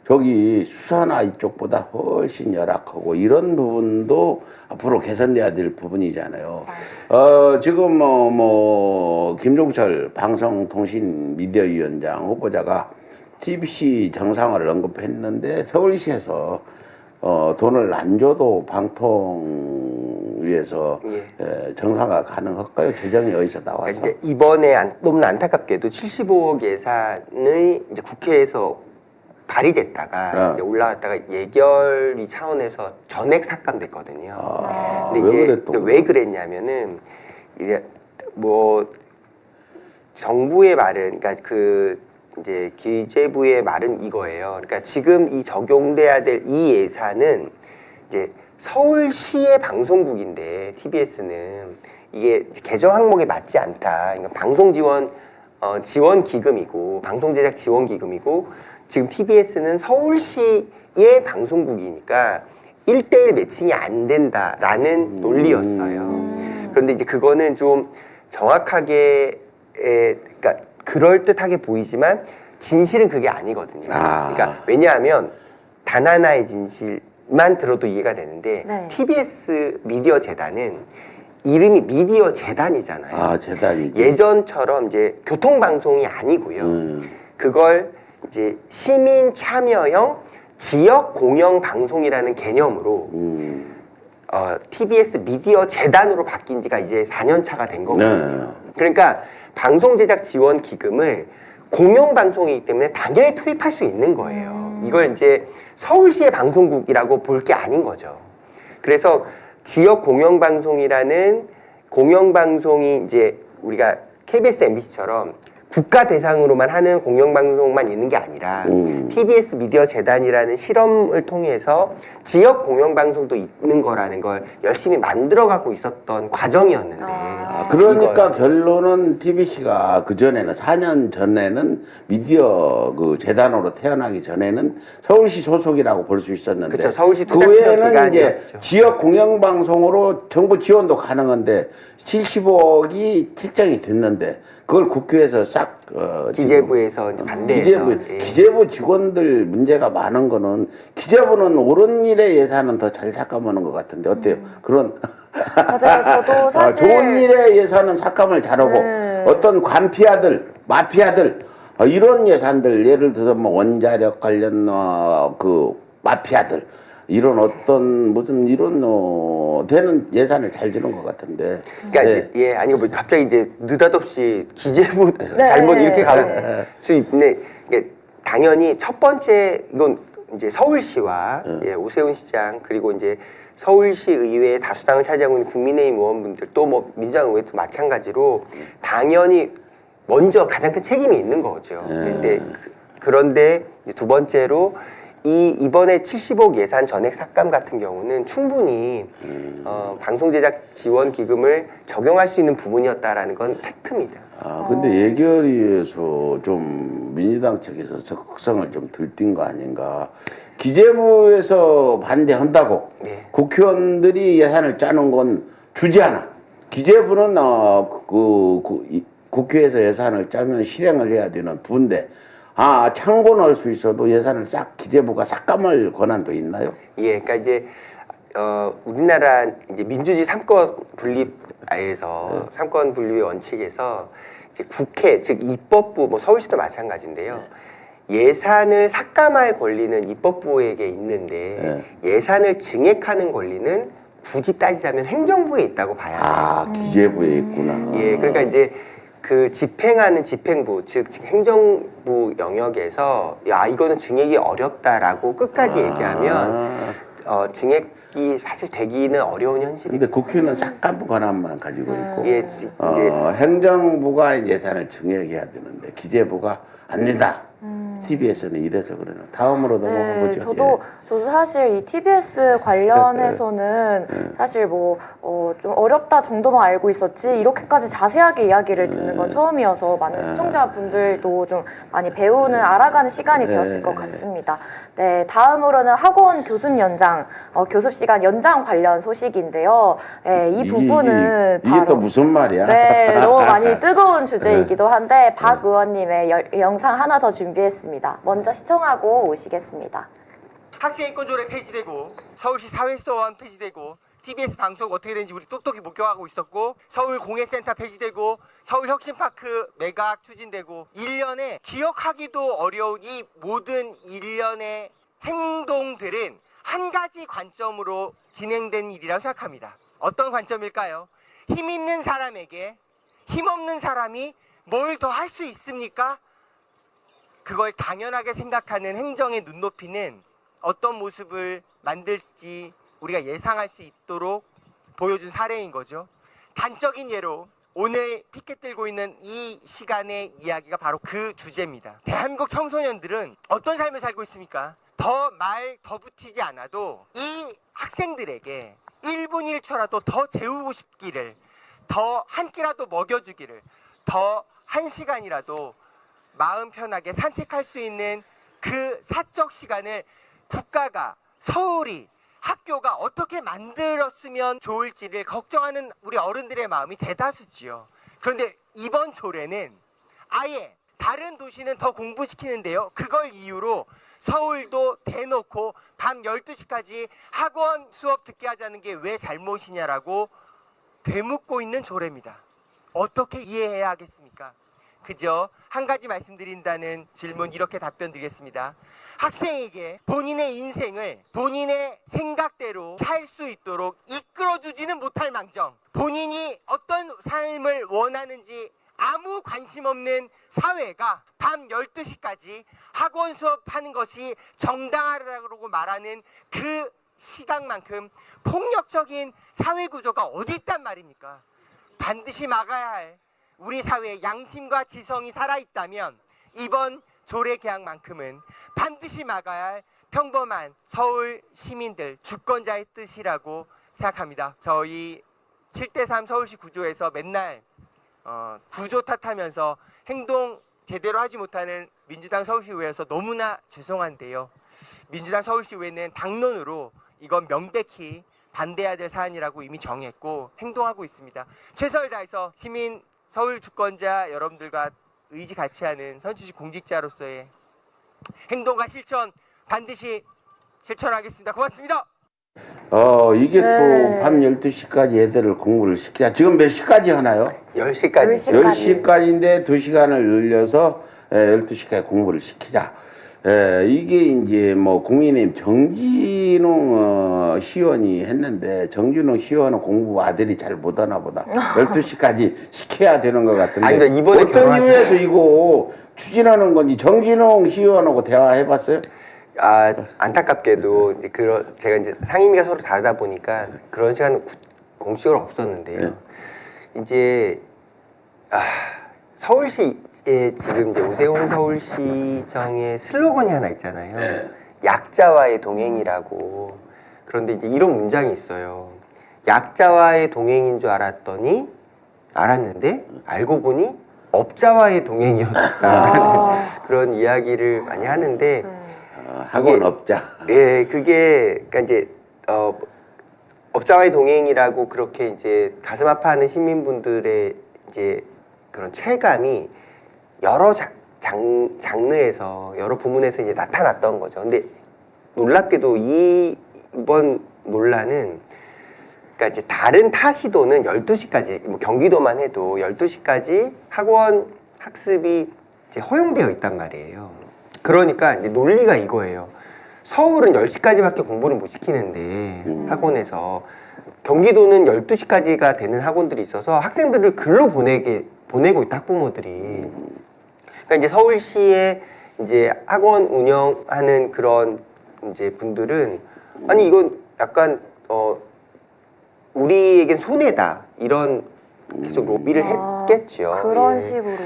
저기 수사나 이쪽보다 훨씬 열악하고 이런 부분도 앞으로 개선돼야 될 부분이잖아요. 지금 김종철 방송통신미디어위원장 후보자가 TBC 정상화를 언급했는데 서울시에서 돈을 안 줘도 방통위에서 정상화 가능할까요? 재정이 어디서 나와서? 그러니까 이번에 너무 안타깝게도 75억 예산이 이제 국회에서 발의됐다가 이제 올라갔다가 예결위 차원에서 전액 삭감됐거든요. 근데 이제 왜 그랬냐면은 이제 뭐 정부의 말은 그러니까 그 이제 기재부의 말은 이거예요. 그러니까 지금 이 적용돼야 될 이 예산은 이제 서울시의 방송국인데 TBS는 이게 개정 항목에 맞지 않다. 그러니까 방송 지원 기금이고 방송 제작 지원 기금이고 지금 TBS는 서울시의 방송국이니까 1대1 매칭이 안 된다라는 논리였어요. 그런데 이제 그거는 좀 정확하게 그러니까 그럴듯하게 보이지만 진실은 그게 아니거든요. 그러니까 왜냐하면 단 하나의 진실 만 들어도 이해가 되는데 네. TBS 미디어 재단은 이름이 미디어 재단이잖아요. 아, 재단이지. 예전처럼 이제 교통방송이 아니고요. 그걸 이제 시민 참여형 지역 공영 방송이라는 개념으로 TBS 미디어 재단으로 바뀐 지가 이제 4년 차가 된 거거든요. 그러니까 방송 제작 지원 기금을 공영 방송이기 때문에 당연히 투입할 수 있는 거예요. 이걸 이제 서울시의 방송국이라고 볼 게 아닌 거죠. 그래서 지역 공영 방송이라는 공영 방송이 이제 우리가 KBS, MBC처럼 국가 대상으로만 하는 공영방송만 있는 게 아니라 TBS 미디어 재단이라는 실험을 통해서 지역 공영방송도 있는 거라는 걸 열심히 만들어가고 있었던 과정이었는데 그러니까 결론은 TBC가 그전에는 4년 전에는 미디어 그 재단으로 태어나기 전에는 서울시 소속이라고 볼 수 있었는데 그쵸, 서울시 그 투자기관 외에는 이제 기관이었죠. 지역 공영방송으로 정부 지원도 가능한데 70억이 책정이 됐는데 그걸 국회에서 싹 기재부에서 이제 반대해서 기재부 직원들 문제가 많은 거는 기재부는 옳은 일의 예산은 더 잘 삭감하는 것 같은데 어때요? 그런 맞아요. 저도 사실 좋은 일의 예산은 삭감을 잘하고 어떤 관피아들, 마피아들 이런 예산들 예를 들어서 뭐 원자력 관련 그 마피아들 이런 어떤 무슨 이런 되는 예산을 잘 주는 것 같은데. 그러니까 예 아니 뭐 갑자기 이제 느닷없이 기재부 잘못 이렇게 갈 수 있는데 이게 당연히 첫 번째 이건 이제 서울시와 예, 오세훈 시장 그리고 이제 서울시 의회의 다수당을 차지하고 있는 국민의힘 의원분들 또 뭐 민주당 의회도 마찬가지로 당연히 먼저 가장 큰 책임이 있는 거죠. 그런데 이제 두 번째로 이번에 70억 예산 전액 삭감 같은 경우는 충분히 방송 제작 지원 기금을 적용할 수 있는 부분이었다라는 건 팩트입니다. 근데 예결위에서 좀 민주당 측에서 적극성을 좀 들띈 거 아닌가. 기재부에서 반대한다고 국회의원들이 예산을 짜는 건 주지 않아. 기재부는 국회에서 예산을 짜면 실행을 해야 되는 부분인데 참고는 할 수 있어도 예산을 싹 기재부가 삭감할 권한도 있나요? 예, 그러니까 이제 우리나라 이제 민주주의 삼권 분립에서 삼권 분립의 원칙에서 이제 국회 즉 입법부 뭐 서울시도 마찬가지인데요. 예산을 삭감할 권리는 입법부에게 있는데 예산을 증액하는 권리는 굳이 따지자면 행정부에 있다고 봐야 돼요. 기재부에 있구나. 예, 그러니까 이제 그 집행하는 집행부 즉 행정부 영역에서 야 이거는 증액이 어렵다라고 끝까지 얘기하면 증액이 사실 되기는 어려운 현실입니다. 근데 국회는 삭감 권한만 가지고 있고 예, 이제 행정부가 예산을 증액해야 되는데 기재부가 안 된다. TBS는 이래서 그러나 다음으로 넘어가 보죠. 저도 사실 이 TBS 관련해서는 사실 뭐 좀 어렵다 정도만 알고 있었지 이렇게까지 자세하게 이야기를 듣는 건 처음이어서 많은 시청자분들도 좀 많이 배우는 알아가는 시간이 되었을 것 같습니다. 네, 다음으로는 학원 교습 연장, 교습 시간 연장 관련 소식인데요. 네, 이 부분은 이게 또 무슨 말이야? 네, 너무 많이 뜨거운 주제이기도 한데 박 의원님의 영상 하나 더 준비했습니다. 먼저 시청하고 오시겠습니다. 학생인권조례 폐지되고 서울시 사회소원 폐지되고 TBS 방송 어떻게 되는지 우리 똑똑히 목격하고 있었고 서울 공예센터 폐지되고 서울 혁신파크 매각 추진되고 1년에 기억하기도 어려운 이 모든 일련의 행동들은 한 가지 관점으로 진행된 일이라고 생각합니다. 어떤 관점일까요? 힘 있는 사람에게 힘 없는 사람이 뭘 더 할 수 있습니까? 그걸 당연하게 생각하는 행정의 눈높이는 어떤 모습을 만들지 우리가 예상할 수 있도록 보여준 사례인 거죠. 단적인 예로 오늘 피켓 들고 있는 이 시간의 이야기가 바로 그 주제입니다. 대한민국 청소년들은 어떤 삶을 살고 있습니까? 더 붙이지 않아도 이 학생들에게 1분 1초라도 더 재우고 싶기를, 더 한 끼라도 먹여주기를, 더 한 시간이라도 마음 편하게 산책할 수 있는 그 사적 시간을 국가가, 서울이, 학교가 어떻게 만들었으면 좋을지를 걱정하는 우리 어른들의 마음이 대다수지요. 그런데 이번 조례는 아예 다른 도시는 더 공부시키는데요. 그걸 이유로 서울도 대놓고 밤 12시까지 학원 수업 듣게 하자는 게 왜 잘못이냐라고 되묻고 있는 조례입니다. 어떻게 이해해야 하겠습니까? 그저 한 가지 말씀드린다는 질문 이렇게 답변 드리겠습니다. 학생에게 본인의 인생을 본인의 생각대로 살 수 있도록 이끌어주지는 못할 망정, 본인이 어떤 삶을 원하는지 아무 관심 없는 사회가 밤 12시까지 학원 수업하는 것이 정당하다고 말하는 그 시각만큼 폭력적인 사회 구조가 어디 있단 말입니까? 반드시 막아야 할 우리 사회의 양심과 지성이 살아있다면 이번 조례 개혁만큼은 반드시 막아야 할 평범한 서울 시민들 주권자의 뜻이라고 생각합니다. 저희 7대3 서울시 구조에서 맨날 구조 탓하면서 행동 제대로 하지 못하는 민주당 서울시의회여서 너무나 죄송한데요. 민주당 서울시의회는 당론으로 이건 명백히 반대해야 될 사안이라고 이미 정했고 행동하고 있습니다. 최선을 다해서 시민 서울 주권자 여러분들과 의지 같이 하는 선출직 공직자로서의 행동과 실천 반드시 실천하겠습니다. 고맙습니다. 이게 네. 또 밤 12시까지 애들을 공부를 시키자. 지금 몇 시까지 하나요? 10시까지. 10시까지인데 2시간을 늘려서 12시까지 공부를 시키자. 이게 이제 뭐 국민의힘 정진웅 시의원이 했는데 정진웅 시의원은 공부 아들이 잘 못하나 보다. 12시까지 시켜야 되는 것 같은데. 아니, 근데 이번에 어떤 이유에서 이거 추진하는 건지 정진웅 시의원하고 대화해봤어요? 안타깝게도 이제 제가 이제 상임위가 서로 다르다 보니까 그런 시간은 공식으로 없었는데요. 이제 서울시에 지금 이제 오세훈 서울시장의 슬로건이 하나 있잖아요. 약자와의 동행이라고. 그런데 이제 이런 문장이 있어요. 약자와의 동행인 줄 알았는데 알고 보니 업자와의 동행이었다. 그런 이야기를 많이 하는데. 학원 업자. 예, 그게 그러니까 이제 업자와의 동행이라고 그렇게 이제 가슴 아파하는 시민분들의 이제 그런 체감이 여러 장르에서 여러 부문에서 이제 나타났던 거죠. 근데 놀랍게도 이번 논란은 그러니까 이제 다른 타 시도는 12시까지 뭐 경기도만 해도 12시까지 학원 학습이 이제 허용되어 있단 말이에요. 그러니까 이제 논리가 이거예요. 서울은 10시까지밖에 공부를 못 시키는데 학원에서 경기도는 12시까지가 되는 학원들이 있어서 학생들을 글로 보내고 있다, 학부모들이. 그러니까 이제 서울시에 이제 학원 운영하는 그런 이제 분들은 아니 이건 약간 우리에겐 손해다 이런 계속 로비를 했겠죠. 그런 예. 식으로.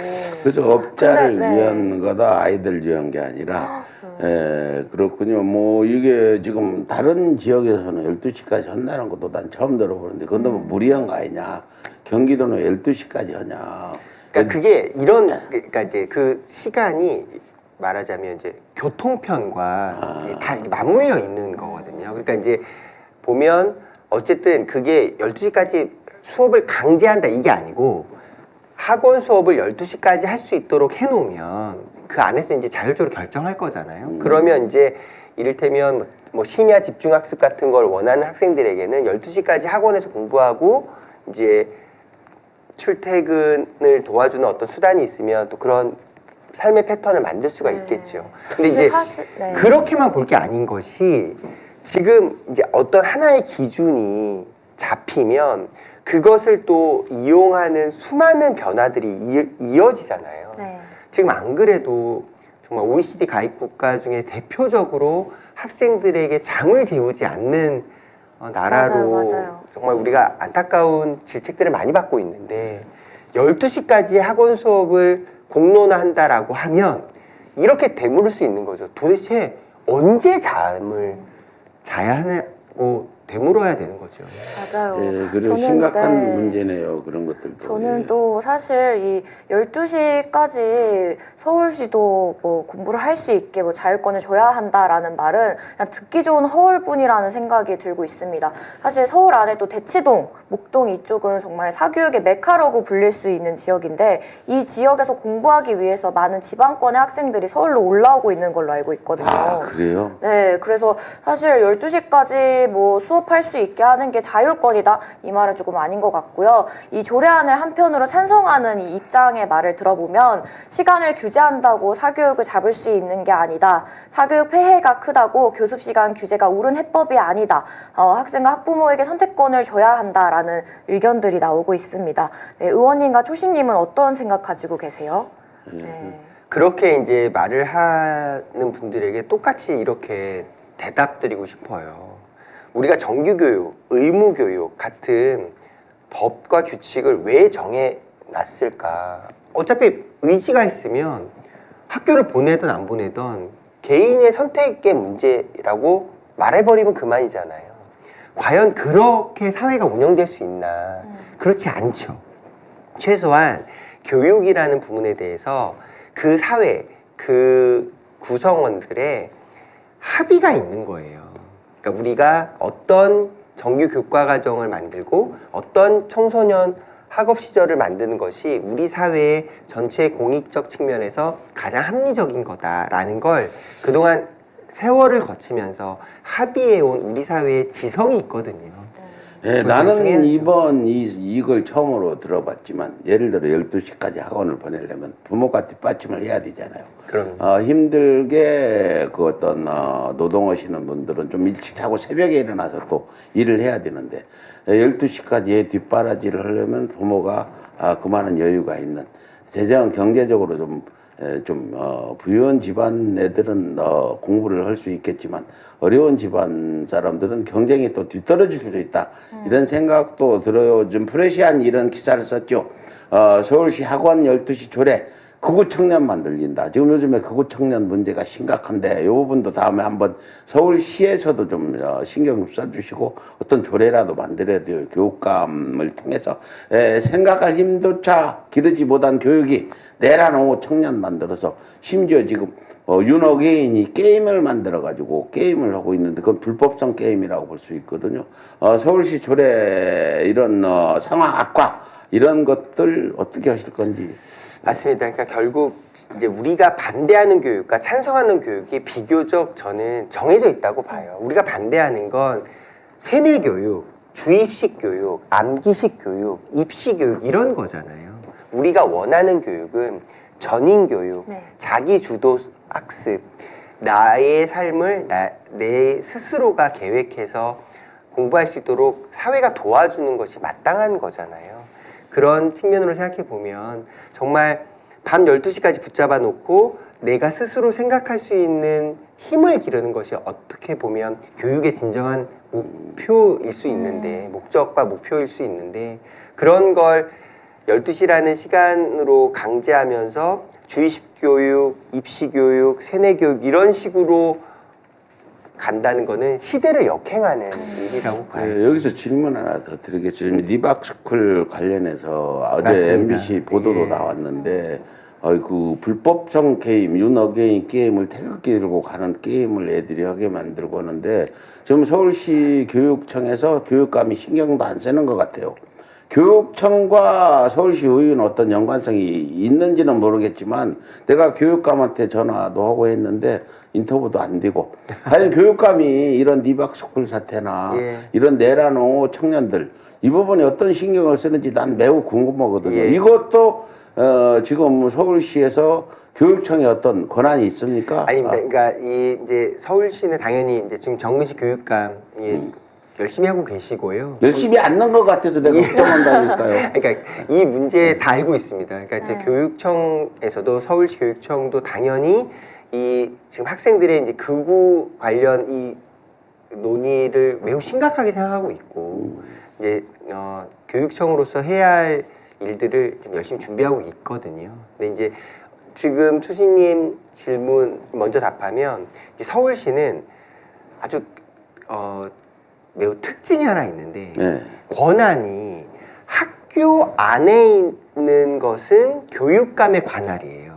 그래서 업자를 근데, 네. 위한 거다, 아이들 위한 게 아니라. 그렇군요. 뭐 이게 지금 다른 지역에서는 12시까지 한다는 것도 난 처음 들어보는데 그건 너무 무리한 거 아니냐. 경기도는 12시까지 하냐. 그러니까 그게 이런 그러니까 이제 그 시간이 말하자면 이제 교통편과 다 맞물려 있는 거거든요. 그러니까 이제 보면 어쨌든 그게 12시까지 수업을 강제한다 이게 아니고 학원 수업을 12시까지 할 수 있도록 해놓으면 그 안에서 이제 자율적으로 결정할 거잖아요. 그러면 이제 이를테면 뭐 심야 집중학습 같은 걸 원하는 학생들에게는 12시까지 학원에서 공부하고 이제 출퇴근을 도와주는 어떤 수단이 있으면 또 그런 삶의 패턴을 만들 수가 있겠죠. 근데 이제 사실, 네. 그렇게만 볼 게 아닌 것이 지금 이제 어떤 하나의 기준이 잡히면 그것을 또 이용하는 수많은 변화들이 이어지잖아요. 네. 지금 안 그래도 정말 OECD 가입 국가 중에 대표적으로 학생들에게 잠을 재우지 않는 나라로 맞아요. 정말 우리가 안타까운 질책들을 많이 받고 있는데 12시까지 학원 수업을 공론화한다라고 하면 이렇게 되물을 수 있는 거죠. 도대체 언제 잠을 자야 하고 되물어야 되는 거죠. 맞아요. 예, 그리고 저는, 심각한 네. 문제네요. 그런 것들도. 저는 예. 또 사실 이 12시까지 서울시도 뭐 공부를 할 수 있게 뭐 자율권을 줘야 한다라는 말은 그냥 듣기 좋은 허울뿐이라는 생각이 들고 있습니다. 사실 서울 안에 또 대치동, 목동 이쪽은 정말 사교육의 메카라고 불릴 수 있는 지역인데 이 지역에서 공부하기 위해서 많은 지방권의 학생들이 서울로 올라오고 있는 걸로 알고 있거든요. 아, 그래요? 네, 그래서 사실 12시까지 뭐 수업할 수 있게 하는 게 자율권이다 이 말은 조금 아닌 것 같고요. 이 조례안을 한편으로 찬성하는 이 입장의 말을 들어보면 시간을 규제한다고 사교육을 잡을 수 있는 게 아니다. 사교육 폐해가 크다고 교습시간 규제가 옳은 해법이 아니다. 학생과 학부모에게 선택권을 줘야 한다라는 의견들이 나오고 있습니다. 네, 의원님과 초심님은 어떤 생각 가지고 계세요? 네. 그렇게 이제 말을 하는 분들에게 똑같이 이렇게 대답드리고 싶어요. 우리가 정규교육, 의무교육 같은 법과 규칙을 왜 정해놨을까? 어차피 의지가 있으면 학교를 보내든 안 보내든 개인의 선택의 문제라고 말해버리면 그만이잖아요. 과연 그렇게 사회가 운영될 수 있나? 그렇지 않죠. 최소한 교육이라는 부분에 대해서 그 사회, 그 구성원들의 합의가 있는 거예요. 그러니까 우리가 어떤 정규 교과 과정을 만들고 어떤 청소년 학업 시절을 만드는 것이 우리 사회의 전체 공익적 측면에서 가장 합리적인 거다라는 걸 그동안 세월을 거치면서 합의해온 우리 사회의 지성이 있거든요. 예, 나는 이번 이걸 처음으로 들어봤지만 예를 들어 12시까지 학원을 보내려면 부모가 뒷받침을 해야 되잖아요. 그럼요. 힘들게 그 어떤 노동하시는 분들은 좀 일찍 자고 새벽에 일어나서 또 일을 해야 되는데 12시까지 애 뒷바라지를 하려면 부모가 그만한 여유가 있는 경제적으로 좀 부유한 집안 애들은 공부를 할 수 있겠지만 어려운 집안 사람들은 경쟁이 또 뒤떨어질 수도 있다. 이런 생각도 들어요. 좀 프레시한 이런 기사를 썼죠. 서울시 학원 12시 조례 극우 청년 만들린다. 지금 요즘에 극우 청년 문제가 심각한데 이 부분도 다음에 한번 서울시에서도 좀 신경 좀 써주시고 어떤 조례라도 만들어야 돼요. 교육감을 통해서 생각할 힘조차 기르지 못한 교육이 내라놓고 청년 만들어서 심지어 지금 윤어게인이 게임을 만들어 가지고 게임을 하고 있는데 그건 불법성 게임이라고 볼 수 있거든요. 서울시 조례 이런 상황 악화 이런 것들 어떻게 하실 건지. 맞습니다. 그러니까 결국 이제 우리가 반대하는 교육과 찬성하는 교육이 비교적 저는 정해져 있다고 봐요. 우리가 반대하는 건 세뇌 교육, 주입식 교육, 암기식 교육, 입시 교육 이런 거잖아요. 우리가 원하는 교육은 전인 교육, 네. 자기 주도 학습, 나의 삶을 내 스스로가 계획해서 공부할 수 있도록 사회가 도와주는 것이 마땅한 거잖아요. 그런 측면으로 생각해 보면 정말 밤 12시까지 붙잡아 놓고 내가 스스로 생각할 수 있는 힘을 기르는 것이 어떻게 보면 교육의 진정한 목표일 수 있는데 목적과 목표일 수 있는데 그런 걸 12시라는 시간으로 강제하면서 주입식 교육, 입시 교육, 세뇌 교육 이런 식으로 간다는 거는 시대를 역행하는 일이라고 봐요. 네, 여기서 질문 하나 더 드리겠습니다. 리박스쿨 관련해서 어제 맞습니다. MBC 보도도 예. 나왔는데 그 불법성 게임, 윤어게인 게임을 태극기 들고 가는 게임을 애들이 하게 만들고 하는데 지금 서울시 교육청에서 교육감이 신경도 안 쓰는 것 같아요. 교육청과 서울시 의회는 어떤 연관성이 있는지는 모르겠지만 내가 교육감한테 전화도 하고 했는데 인터뷰도 안 되고 과연 교육감이 이런 리박스쿨 사태나 예. 이런 내라놓은 청년들 이 부분에 어떤 신경을 쓰는지 난 매우 궁금하거든요. 예. 이것도 지금 서울시에서 교육청에 어떤 권한이 있습니까? 아닙니다. 그러니까 이제 서울시는 당연히 이제 지금 정근식 교육감이 열심히 하고 계시고요. 열심히 안 넣은 것 같아서 내가 걱정한다니까요. 그러니까 이 문제 다 알고 있습니다. 그러니까 이제 교육청에서도 서울시 교육청도 당연히 이 지금 학생들의 이제 극우 관련 이 논의를 매우 심각하게 생각하고 있고 이제 교육청으로서 해야 할 일들을 지금 열심히 준비하고 있거든요. 근데 이제 지금 초심님 질문 먼저 답하면 이제 서울시는 아주 매우 특징이 하나 있는데 네. 권한이 학교 안에 있는 것은 교육감의 관할이에요.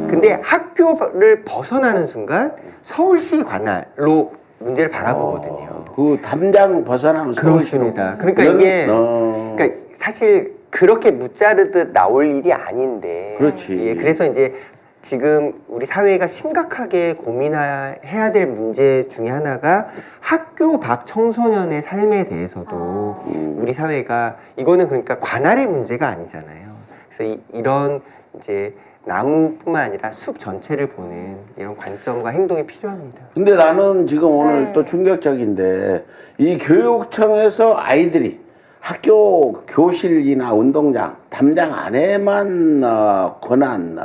근데 학교를 벗어나는 순간 서울시 관할로 문제를 바라보거든요. 그 담장 벗어나면 서울시로. 그렇습니다. 그러니까 이게 그러니까 사실 그렇게 무자르듯 나올 일이 아닌데. 그렇지. 예, 그래서 이제 지금 우리 사회가 심각하게 고민해야 될 문제 중에 하나가 학교 밖 청소년의 삶에 대해서도 우리 사회가 이거는 그러니까 관할의 문제가 아니잖아요. 그래서 이런 이제 나무뿐만 아니라 숲 전체를 보는 이런 관점과 행동이 필요합니다. 근데 나는 지금 오늘 네. 또 충격적인데 이 교육청에서 아이들이 학교 교실이나 운동장 담장 안에만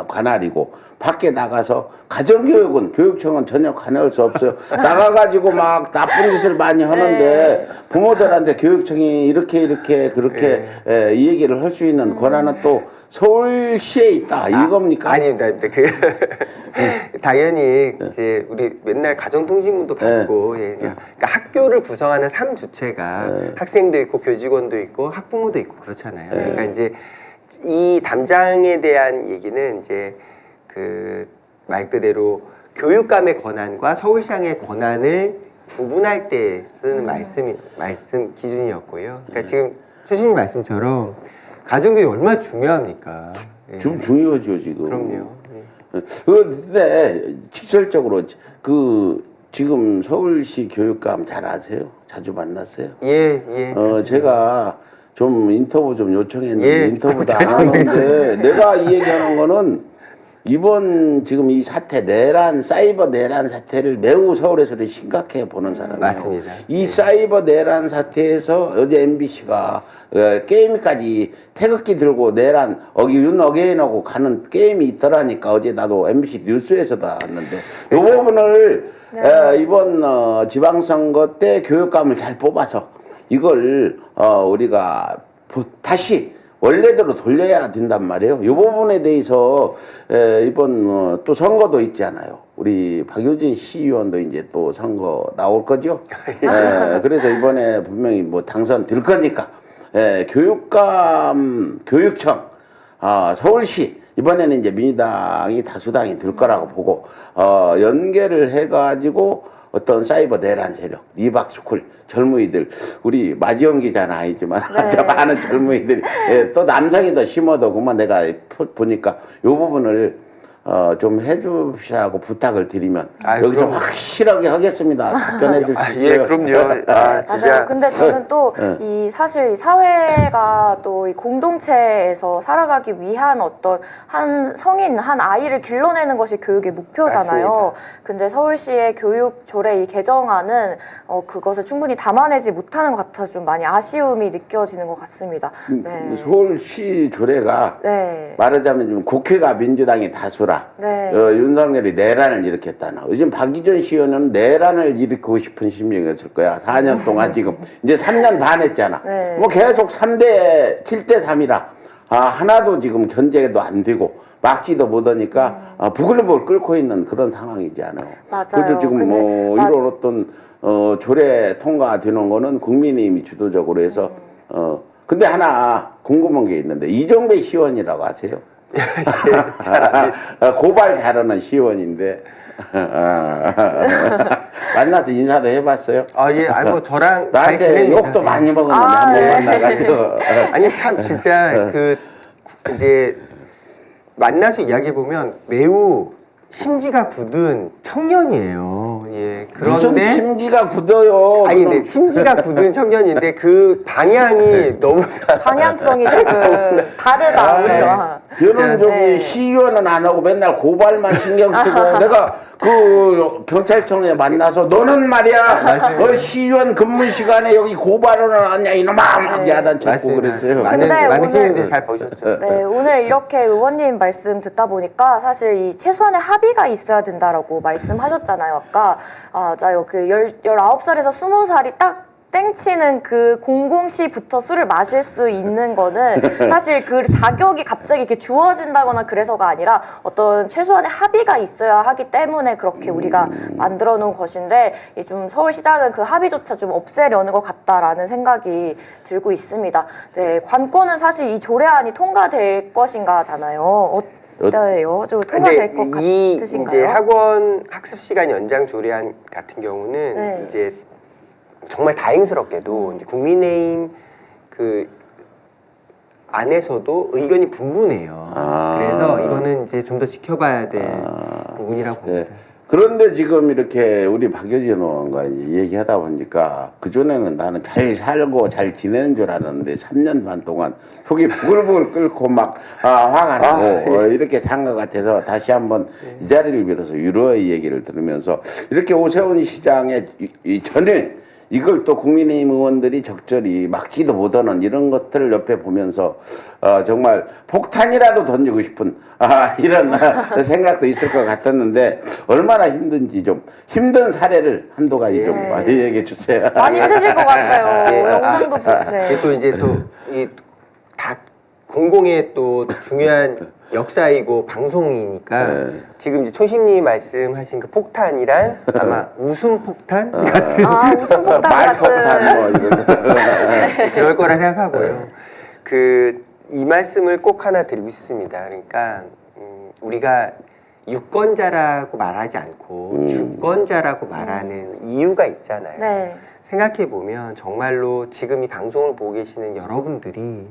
관할이고 밖에 나가서 가정교육은 교육청은 전혀 관여할 수 없어요. 나가가지고 막 나쁜 짓을 많이 하는데 부모들한테 교육청이 이렇게 그렇게 이 얘기를 할 수 있는 권한은 또 서울시에 있다 이겁니까? 아닙니다. 당연히 이제 우리 맨날 가정통신문도 받고 그러니까 학교를 구성하는 3주체가 학생도 있고 교직원도 있고 학부모도 있고 그렇잖아요. 그러니까 이제 이 담장에 대한 얘기는 이제 그 말 그대로 교육감의 권한과 서울시장의 권한을 구분할 때 쓰는 말씀 기준이었고요. 그러니까 지금 교수님 말씀처럼 가정교육이 얼마나 중요합니까? 좀 중요하죠 지금. 그럼요. 그런데 직설적으로 그 지금 서울시 교육감 잘 아세요? 자주 만났어요? 예. 제가 좀 인터뷰 좀 요청했는데 예, 인터뷰도 안 하는데 내가 이 얘기하는 거는 이번 지금 이 사태 사이버 내란 사태를 매우 서울에서는 심각해 보는 사람이에요. 맞습니다. 이 사이버 내란 사태에서 어제 MBC가 게임까지 태극기 들고 내란 윤 어게인하고 가는 게임이 있더라니까 어제 나도 MBC 뉴스에서도 봤는데 이 부분을 이번 지방선거 때 교육감을 잘 뽑아서 이걸 우리가 다시 원래대로 돌려야 된단 말이에요. 이 부분에 대해서 이번 또 선거도 있잖아요. 우리 박효진 시의원도 이제 또 선거 나올 거죠. 그래서 이번에 분명히 뭐 당선될 거니까 교육청, 서울시 이번에는 이제 민주당이 다수당이 될 거라고 보고 연계를 해가지고 어떤 사이버 내란 세력, 리박스쿨 젊은이들 우리 마지영 기자는 아니지만 많은 젊은이들이 또 남성이 더 심하더구만 내가 보니까 이 부분을 좀 해주시라고 부탁을 드리면 여기서 그럼. 확실하게 하겠습니다. 답변해 줄 수 있어요. 예, 그럼요. 맞아요. 근데 저는 또 이 사실 이 사회가 또 이 공동체에서 살아가기 위한 어떤 한 성인, 한 아이를 길러내는 것이 교육의 목표잖아요. 맞습니다. 근데 서울시의 교육 조례 이 개정안은 그것을 충분히 담아내지 못하는 것 같아서 좀 많이 아쉬움이 느껴지는 것 같습니다. 네. 서울시 조례가 네. 말하자면 좀 국회가 민주당이 다수라 네. 윤석열이 내란을 일으켰다나 요즘 박기전 시의원은 내란을 일으키고 싶은 심정이었을 거야. 4년 동안 지금 이제 3년 반 했잖아. 네. 뭐 계속 7대 3이라 하나도 지금 견제도 안 되고 막지도 못하니까 부글부글 끓고 있는 그런 상황이지 않아요. 맞아요. 그래서 지금 근데 뭐 이런 어떤 조례 통과되는 거는 국민의힘이 주도적으로 해서 근데 하나 궁금한 게 있는데 이정배 시의원이라고 아세요? 고발 잘하는 시의원인데 만나서 인사도 해봤어요? 예. 아니 뭐 저랑 잘 나한테 지냅니다. 욕도 많이 먹었는데 한 번 만나가지고 아니 참 진짜 이제 만나서 이야기해 보면 매우 심지가 굳은 청년이에요. 예. 무슨 그런데 심기가 굳어요. 아니 그럼 근데 심지가 굳은 청년인데 그 방향이 너무 방향성이 조금 다르다 우리와. 결혼 저기 네. 시의원은 안 하고 맨날 고발만 신경 쓰고 내가 그 경찰청에 만나서 너는 말이야 시의원 근무 시간에 여기 고발을 하냐 이놈아 막 야단쳤고 맞습니다. 그랬어요. 근데 많은 오늘- 시민들이 잘 보셨죠. 네, 오늘 이렇게 의원님 말씀 듣다 보니까 사실 이 최소한의 합의가 있어야 된다라고 말씀하셨잖아요. 아까 맞아요. 그 19살에서 20살이 딱 땡치는 그 공공시부터 술을 마실 수 있는 거는 사실 그 자격이 갑자기 이렇게 주어진다거나 그래서가 아니라 어떤 최소한의 합의가 있어야 하기 때문에 그렇게 우리가 만들어 놓은 것인데 이 좀 서울시장은 그 합의조차 좀 없애려는 것 같다라는 생각이 들고 있습니다. 네, 관건은 사실 이 조례안이 통과될 것인가잖아요. 어때요? 좀 통과될 것 이 같으신가요? 이제 학원 학습 시간 연장 조례안 같은 경우는 네. 이제 정말 다행스럽게도 이제 국민의힘 그 안에서도 의견이 분분해요. 그래서 이거는 이제 좀 더 지켜봐야 될 부분이라고 봅니다. 네. 그런데 지금 이렇게 우리 박효진 의원과 얘기하다 보니까 그전에는 나는 잘 살고 잘 지내는 줄 알았는데 3년 반 동안 속이 부글부글 끓고 막 화가 나고 이렇게 산 것 같아서 다시 한번 이 자리를 빌어서 유로의 얘기를 들으면서 이렇게 오세훈 시장의 이 전에 이걸 또 국민의힘 의원들이 적절히 막지도 못하는 이런 것들을 옆에 보면서 정말 폭탄이라도 던지고 싶은 이런 생각도 있을 것 같았는데 얼마나 힘든지 좀 힘든 사례를 한두 가지 좀 얘기해 주세요. 많이 힘드실 것 같아요. 네. 영상도 네. 또 이제 또 이 다 공공의 또 중요한 역사이고 방송이니까 지금 이제 초심님이 말씀하신 그 폭탄이란 아마 웃음 폭탄 같은 웃음 폭탄 말폭탄 뭐 이런 그럴 거라 생각하고요. 그 이 말씀을 꼭 하나 드리고 싶습니다. 그러니까 우리가 유권자라고 말하지 않고 주권자라고 말하는 이유가 있잖아요. 네. 생각해 보면 정말로 지금 이 방송을 보고 계시는 여러분들이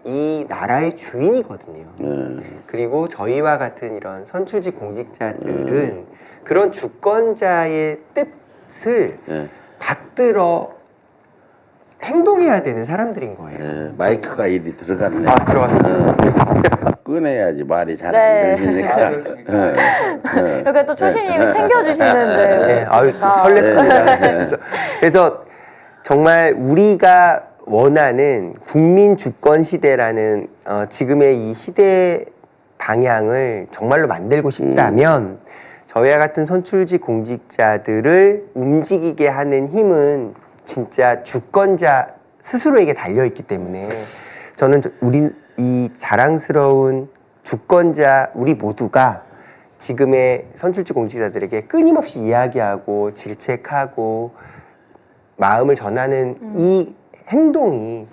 이 나라의 주인이거든요. 그리고 저희와 같은 이런 선출직 공직자들은 그런 주권자의 뜻을 받들어 행동해야 되는 사람들인 거예요. 마이크가 이리 들어갔네. 들어갔습니다. 꺼내야지 말이 잘 안 네. 들리니까. 이렇게 또 초심님이 챙겨주시는데. 네, 아유, 설렜습니다. 그래서 정말 우리가 원하는 국민 주권 시대라는 지금의 이 시대 방향을 정말로 만들고 싶다면 저희와 같은 선출직 공직자들을 움직이게 하는 힘은 진짜 주권자 스스로에게 달려있기 때문에 저는 우리 이 자랑스러운 주권자 우리 모두가 지금의 선출직 공직자들에게 끊임없이 이야기하고 질책하고 마음을 전하는 이 행동이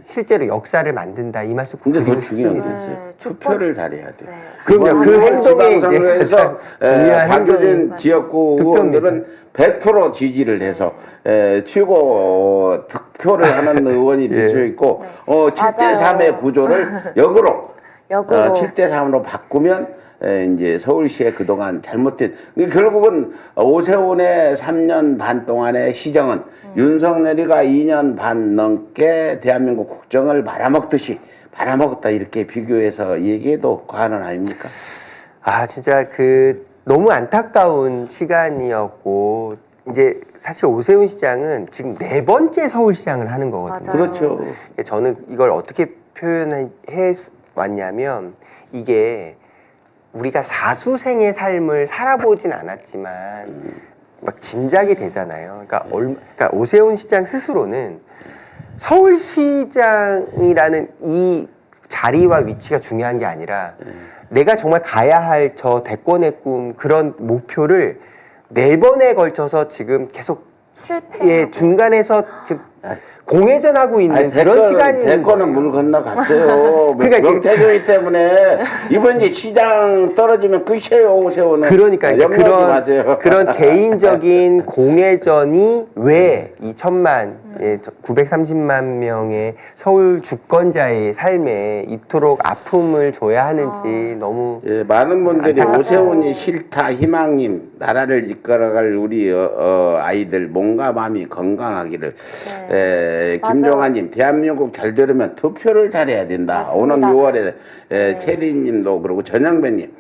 실제로 역사를 만든다 이 말씀 꼭 근데 더 드리고 중요한 게 싶습니다. 있어요. 투표를 잘해야 돼. 그럼요. 그 행동에 지방선거에서 중요한 박효진 행동이 지역구 투표입니다. 의원들은 100% 지지를 해서 최고 득표를 하는 의원이 될 수 있고 7대 3의 구조를 역으로 7대 3으로 바꾸면 이제 서울시의 그동안 잘못된 결국은 오세훈의 3년 반 동안의 시정은 윤석열이가 2년 반 넘게 대한민국 국정을 말아먹었다 이렇게 비교해서 얘기해도 과언은 아닙니까? 아 진짜 그 너무 안타까운 시간이었고 이제 사실 오세훈 시장은 지금 4번째 서울시장을 하는 거거든요. 맞아요. 그렇죠. 저는 이걸 어떻게 표현해 왔냐면 이게 우리가 사수생의 삶을 살아보진 않았지만 막 짐작이 되잖아요. 그러니까 오세훈 시장 스스로는 서울시장이라는 이 자리와 위치가 중요한 게 아니라 내가 정말 가야 할 저 대권의 꿈 그런 목표를 4번에 걸쳐서 지금 계속 실패. 중간에서 지금 공회전하고 있는 그런 시간이 대권은 물 건너갔어요. 그러니까 명태조이 때문에 이번 이제 시장 떨어지면 끝이에요. 오세훈은. 그러니까 염려하지 마세요. 그런 개인적인 공회전이 왜 930만 명의 서울 주권자의 삶에 이토록 아픔을 줘야 하는지 너무 많은 분들이 오세훈이 싫다, 희망님, 나라를 이끌어갈 우리 아이들 몸과 마음이 건강하기를. 김종환님, 대한민국 잘 되려면 투표를 잘해야 된다. 맞습니다. 오는 6월에 체리님도 그러고 전영배님,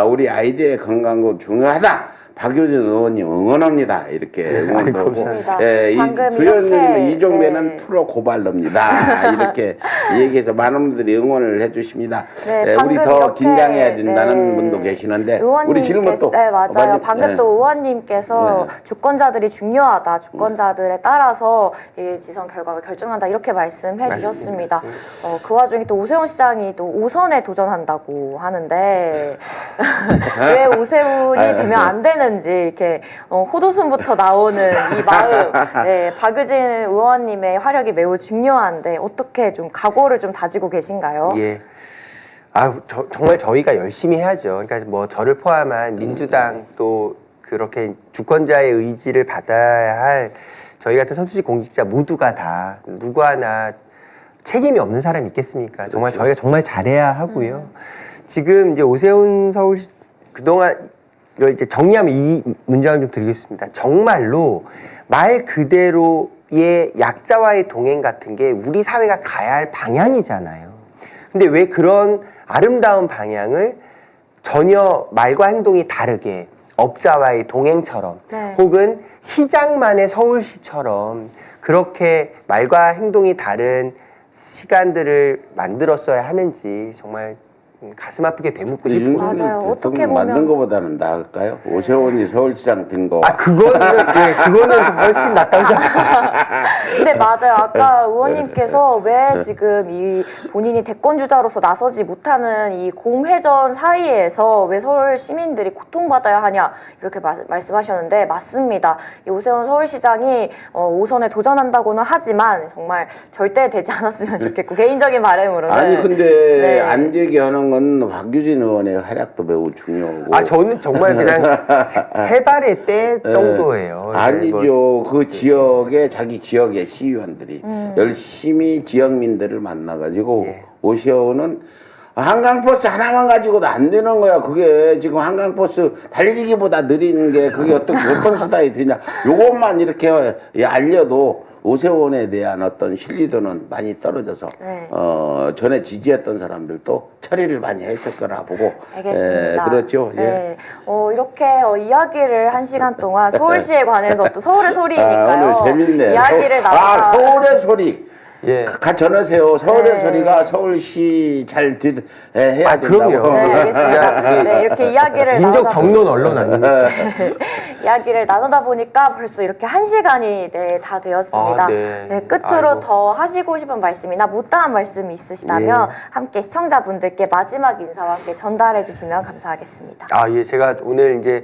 우리 아이들의 건강도 중요하다. 박효진 의원님 응원합니다. 이렇게 응원도 하고 감사합니다. 예, 이 방금 주연님 이렇게, 이종배는 네. 프로 고발럽니다. 이렇게 얘기해서 많은 분들이 응원을 해주십니다. 네, 예, 우리 방금 더 이렇게, 긴장해야 된다는 네. 분도 계시는데 의원님께서, 우리 질문 또 네, 맞아요. 많이- 방금 예. 또 의원님께서 주권자들이 중요하다. 주권자들에 따라서 이 지선 결과가 결정한다. 이렇게 말씀해 주셨습니다. 그 와중에 또 오세훈 시장이 또 5선에 도전한다고 하는데 왜 오세훈이 되면 안 되는지 이렇게 호도순부터 나오는 이 마음. 네, 박유진 의원님의 활약이 매우 중요한데 어떻게 좀 각오를 좀 다지고 계신가요? 예. 정말 저희가 열심히 해야죠. 그러니까 뭐 저를 포함한 민주당 또 그렇게 주권자의 의지를 받아야 할 저희 같은 선출직 공직자 모두가 다 누구 하나 책임이 없는 사람이 있겠습니까? 정말 저희가 정말 잘해야 하고요. 지금 이제 오세훈 서울시 그동안 이걸 이제 정리하면 이 문장을 좀 드리겠습니다. 정말로 말 그대로의 약자와의 동행 같은 게 우리 사회가 가야 할 방향이잖아요. 근데 왜 그런 아름다운 방향을 전혀 말과 행동이 다르게 업자와의 동행처럼 네. 혹은 시장만의 서울시처럼 그렇게 말과 행동이 다른 시간들을 만들었어야 하는지 정말 가슴 아프게 되묻고 싶어요. 윤석열 맞아요. 어떻게 대통령 보면- 만든 것보다는 나을까요? 오세훈이 서울시장 된 거. 그거는 훨씬 낫다고 생각합니다. 근데 맞아요. 아까 의원님께서 왜 지금 이 본인이 대권주자로서 나서지 못하는 이 공회전 사이에서 왜 서울 시민들이 고통받아야 하냐 이렇게 말씀하셨는데 맞습니다. 이 오세훈 서울시장이 5선에 도전한다고는 하지만 정말 절대 되지 않았으면 좋겠고 개인적인 바람으로는 아니 근데 네. 안 되게 하는 건 박유진 의원의 활약도 매우 중요하고. 저는 정말 그냥 세 발의 때 정도예요. 아니죠. 그 지역에 자기 지역의 시의원들이 열심히 지역민들을 만나가지고 예. 오세훈은 한강버스 하나만 가지고도 안 되는 거야. 그게 지금 한강버스 달리기보다 느린 게 그게 어떤 교통수단이 되냐. 요것만 이렇게 알려도 오세훈에 대한 어떤 신뢰도는 많이 떨어져서 네. 전에 지지했던 사람들도 처리를 많이 했을 거라 보고. 알겠습니다. 그렇죠. 예. 네. 이렇게 이야기를 1시간 동안 서울시에 관해서 또 서울의 소리니까요. 오늘 재밌네. 이야기를 나누다. 서울의 소리. 예. 같이 전하세요. 서울의 네. 소리가 서울시 잘 해야 된다고. 그럼요. 네, 알겠습니다. 네, 이렇게 이야기를 민족 나누다 정론 언론 아닙니까? 이야기를 나누다 보니까 벌써 이렇게 1시간이 다 되었습니다. 네. 끝으로 아이고. 더 하시고 싶은 말씀이나 못다한 말씀이 있으시다면 예. 함께 시청자분들께 마지막 인사와 함께 전달해 주시면 감사하겠습니다. 예, 제가 오늘 이제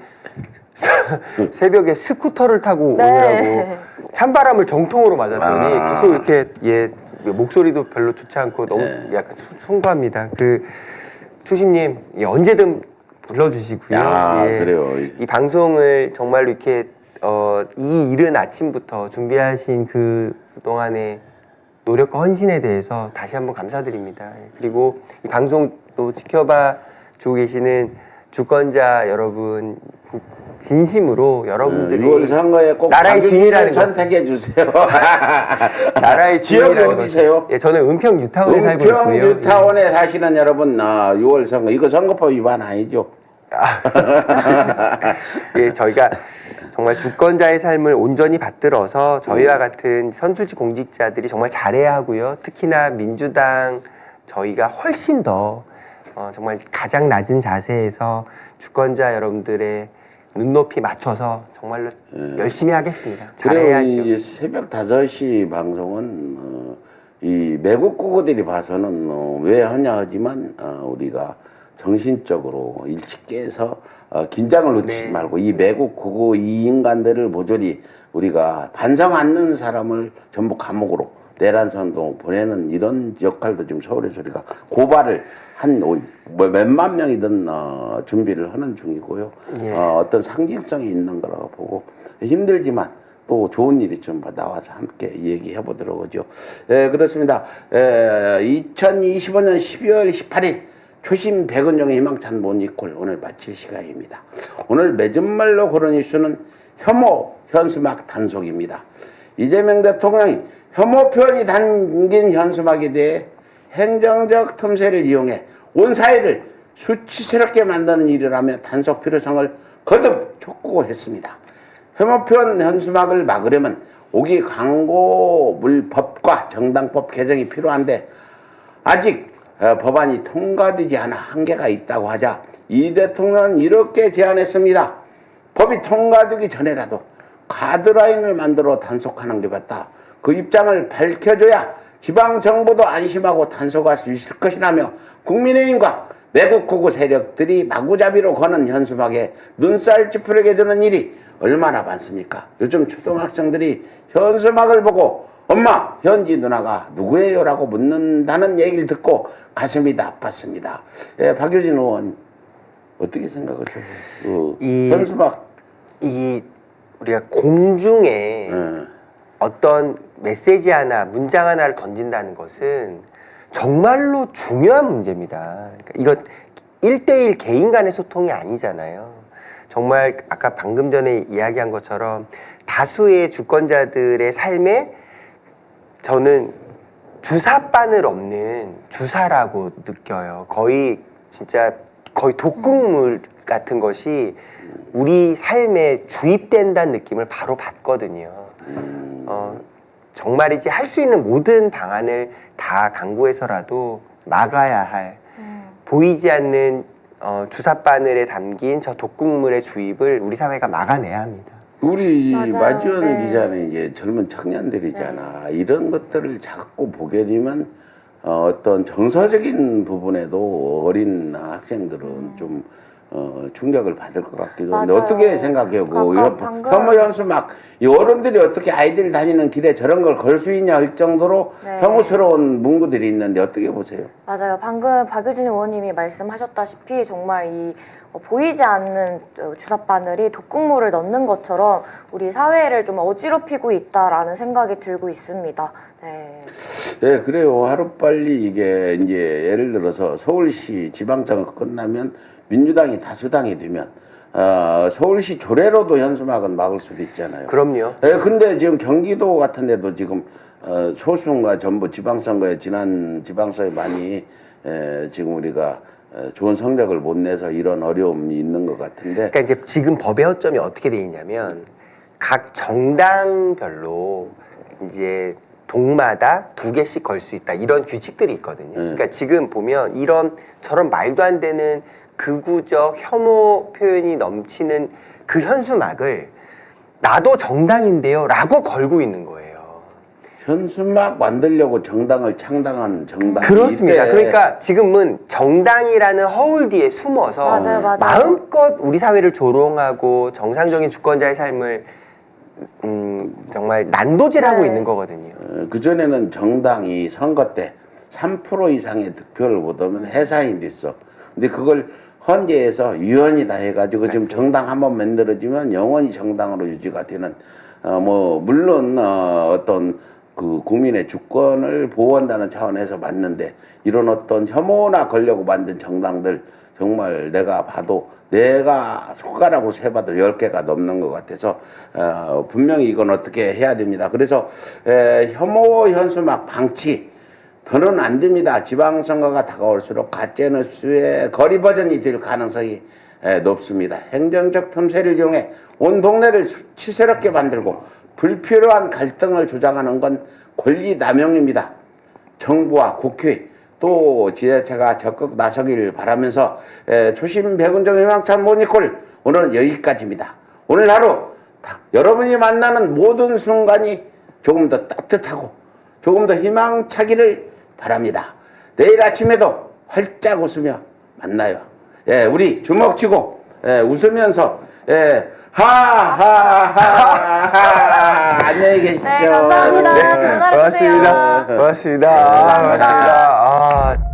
새벽에 스쿠터를 타고 네. 오느라고 찬바람을 정통으로 맞았더니 계속 이렇게 목소리도 별로 좋지 않고 너무 약간 송구합니다. 추심님 언제든 불러주시고요. 그래요. 이 방송을 정말로 이렇게 이 이른 아침부터 준비하신 그 동안의 노력과 헌신에 대해서 다시 한번 감사드립니다. 그리고 이 방송 또 지켜봐 주고 계시는 주권자 여러분 진심으로 여러분들이 6월 선거에 꼭 나라의 주인이라는 박유진을 것을 선택해 주세요. 나라의 지역이 주인이라는 어디세요? 것을. 예, 저는 은평 뉴타운에 살고 은평 있고요. 뉴타운에 사시는 여러분 6월 선거 이거 선거법 위반 아니죠? 예, 저희가 정말 주권자의 삶을 온전히 받들어서 저희와 같은 선출직 공직자들이 정말 잘해야 하고요. 특히나 민주당 저희가 훨씬 더 정말 가장 낮은 자세에서 주권자 여러분들의 눈높이 맞춰서 정말로 열심히 하겠습니다. 그리고 잘해야죠. 이 새벽 5시 방송은 이 매국 구구들이 봐서는 왜 하냐 하지만 우리가 정신적으로 일찍 깨서 긴장을 놓치지 네. 말고 이 매국 구구 이 인간들을 모조리 우리가 반성 않는 사람을 전부 감옥으로 내란선동 보내는 이런 역할도 지금 서울의 소리가 고발을 한 몇만 명이든 준비를 하는 중이고요. 예. 어떤 상징성이 있는 거라고 보고 힘들지만 또 좋은 일이 좀 나와서 함께 얘기해 보도록 하죠. 그렇습니다. 2025년 12월 18일 초심 백은종의 희망찬 모니콜 오늘 마칠 시간입니다. 오늘 맺은말로 고른 이슈는 혐오 현수막 단속입니다. 이재명 대통령이 혐오 표현이 담긴 현수막에 대해 행정적 틈새를 이용해 온 사회를 수치스럽게 만드는 일이라며 단속 필요성을 거듭 촉구했습니다. 혐오편 현수막을 막으려면 5기 광고물법과 정당법 개정이 필요한데 아직 법안이 통과되지 않아 한계가 있다고 하자 이 대통령은 이렇게 제안했습니다. 법이 통과되기 전에라도 가드라인을 만들어 단속하는 게 맞다. 그 입장을 밝혀줘야 지방정부도 안심하고 단속할 수 있을 것이라며 국민의힘과 외국 구구 세력들이 마구잡이로 거는 현수막에 눈살 찌푸리게 되는 일이 얼마나 많습니까? 요즘 초등학생들이 현수막을 보고 엄마, 현지 누나가 누구예요? 라고 묻는다는 얘기를 듣고 가슴이 아팠습니다. 예, 박효진 의원 어떻게 생각하세요? 현수막 우리가 공중에 어떤 메시지 하나, 문장 하나를 던진다는 것은 정말로 중요한 문제입니다. 그러니까 이건 1대1 개인 간의 소통이 아니잖아요. 정말 아까 방금 전에 이야기한 것처럼 다수의 주권자들의 삶에 저는 주사바늘 없는 주사라고 느껴요. 거의 진짜 거의 독극물 같은 것이 우리 삶에 주입된다는 느낌을 바로 받거든요. 정말이지 할 수 있는 모든 방안을 다 강구해서라도 막아야 할 보이지 않는 주사바늘에 담긴 저 독극물의 주입을 우리 사회가 막아내야 합니다. 우리 맞아요. 마지원 네. 기자는 이제 젊은 청년들이잖아. 이런 것들을 자꾸 보게 되면 어떤 정서적인 부분에도 어린 학생들은 좀 충격을 받을 것 같기도 한데 맞아요. 어떻게 생각해요? 방금- 혐오 현수막 이 어른들이 어떻게 아이들 다니는 길에 저런 걸 걸 수 있냐 할 정도로 네. 혐오스러운 문구들이 있는데 어떻게 보세요? 맞아요. 방금 박유진 의원님이 말씀하셨다시피 정말 이 보이지 않는 주사바늘이 독극물을 넣는 것처럼 우리 사회를 좀 어지럽히고 있다라는 생각이 들고 있습니다. 네. 네, 그래요. 하루빨리 이게 이제 예를 들어서 서울시 지방선거 끝나면 민주당이 다수당이 되면 서울시 조례로도 현수막은 막을 수도 있잖아요. 그럼요. 네, 근데 지금 경기도 같은 데도 지금 소수과 전부 지방선거에 지난 지방선거에 많이 지금 우리가 좋은 성적을 못 내서 이런 어려움이 있는 것 같은데. 그러니까 이제 지금 법의 허점이 어떻게 돼 있냐면 각 정당별로 이제 동마다 2개씩 걸 수 있다 이런 규칙들이 있거든요. 그러니까 지금 보면 이런 저런 말도 안 되는 극우적 혐오 표현이 넘치는 그 현수막을 나도 정당인데요 라고 걸고 있는 거예요. 현수막 만들려고 정당을 창당한 정당이 그렇습니다. 있대. 그러니까 지금은 정당이라는 허울 뒤에 숨어서 맞아요. 마음껏 우리 사회를 조롱하고 정상적인 주권자의 삶을 정말 난도질하고 네. 있는 거거든요. 그전에는 정당이 선거 때 3% 이상의 득표를 못 하면 해산이 됐어. 근데 그걸 헌재에서 위헌이다 해가지고 지금 정당 한번 만들어지면 영원히 정당으로 유지가 되는 물론 어떤 그 국민의 주권을 보호한다는 차원에서 맞는데 이런 어떤 혐오나 걸려고 만든 정당들 정말 내가 봐도 내가 손가락으로 세봐도 10개가 넘는 것 같아서 분명히 이건 어떻게 해야 됩니다. 그래서 혐오 현수막 방치 더는 안 됩니다. 지방선거가 다가올수록 가짜뉴스의 거리 버전이 될 가능성이 높습니다. 행정적 틈새를 이용해 온 동네를 치새롭게 만들고 불필요한 갈등을 조장하는 건 권리 남용입니다. 정부와 국회 또 지자체가 적극 나서길 바라면서 초심 백은정 희망찬 모니콜 오늘은 여기까지입니다. 오늘 하루 여러분이 만나는 모든 순간이 조금 더 따뜻하고 조금 더 희망차기를 바랍니다. 내일 아침에도 활짝 웃으며 만나요. 우리 주먹 쥐고 웃으면서 하하하하 안녕히 계십시오. 네, 감사합니다. 좋은 하루 되세요. 고맙습니다. 고맙습니다. 감사합니다. 고맙습니다.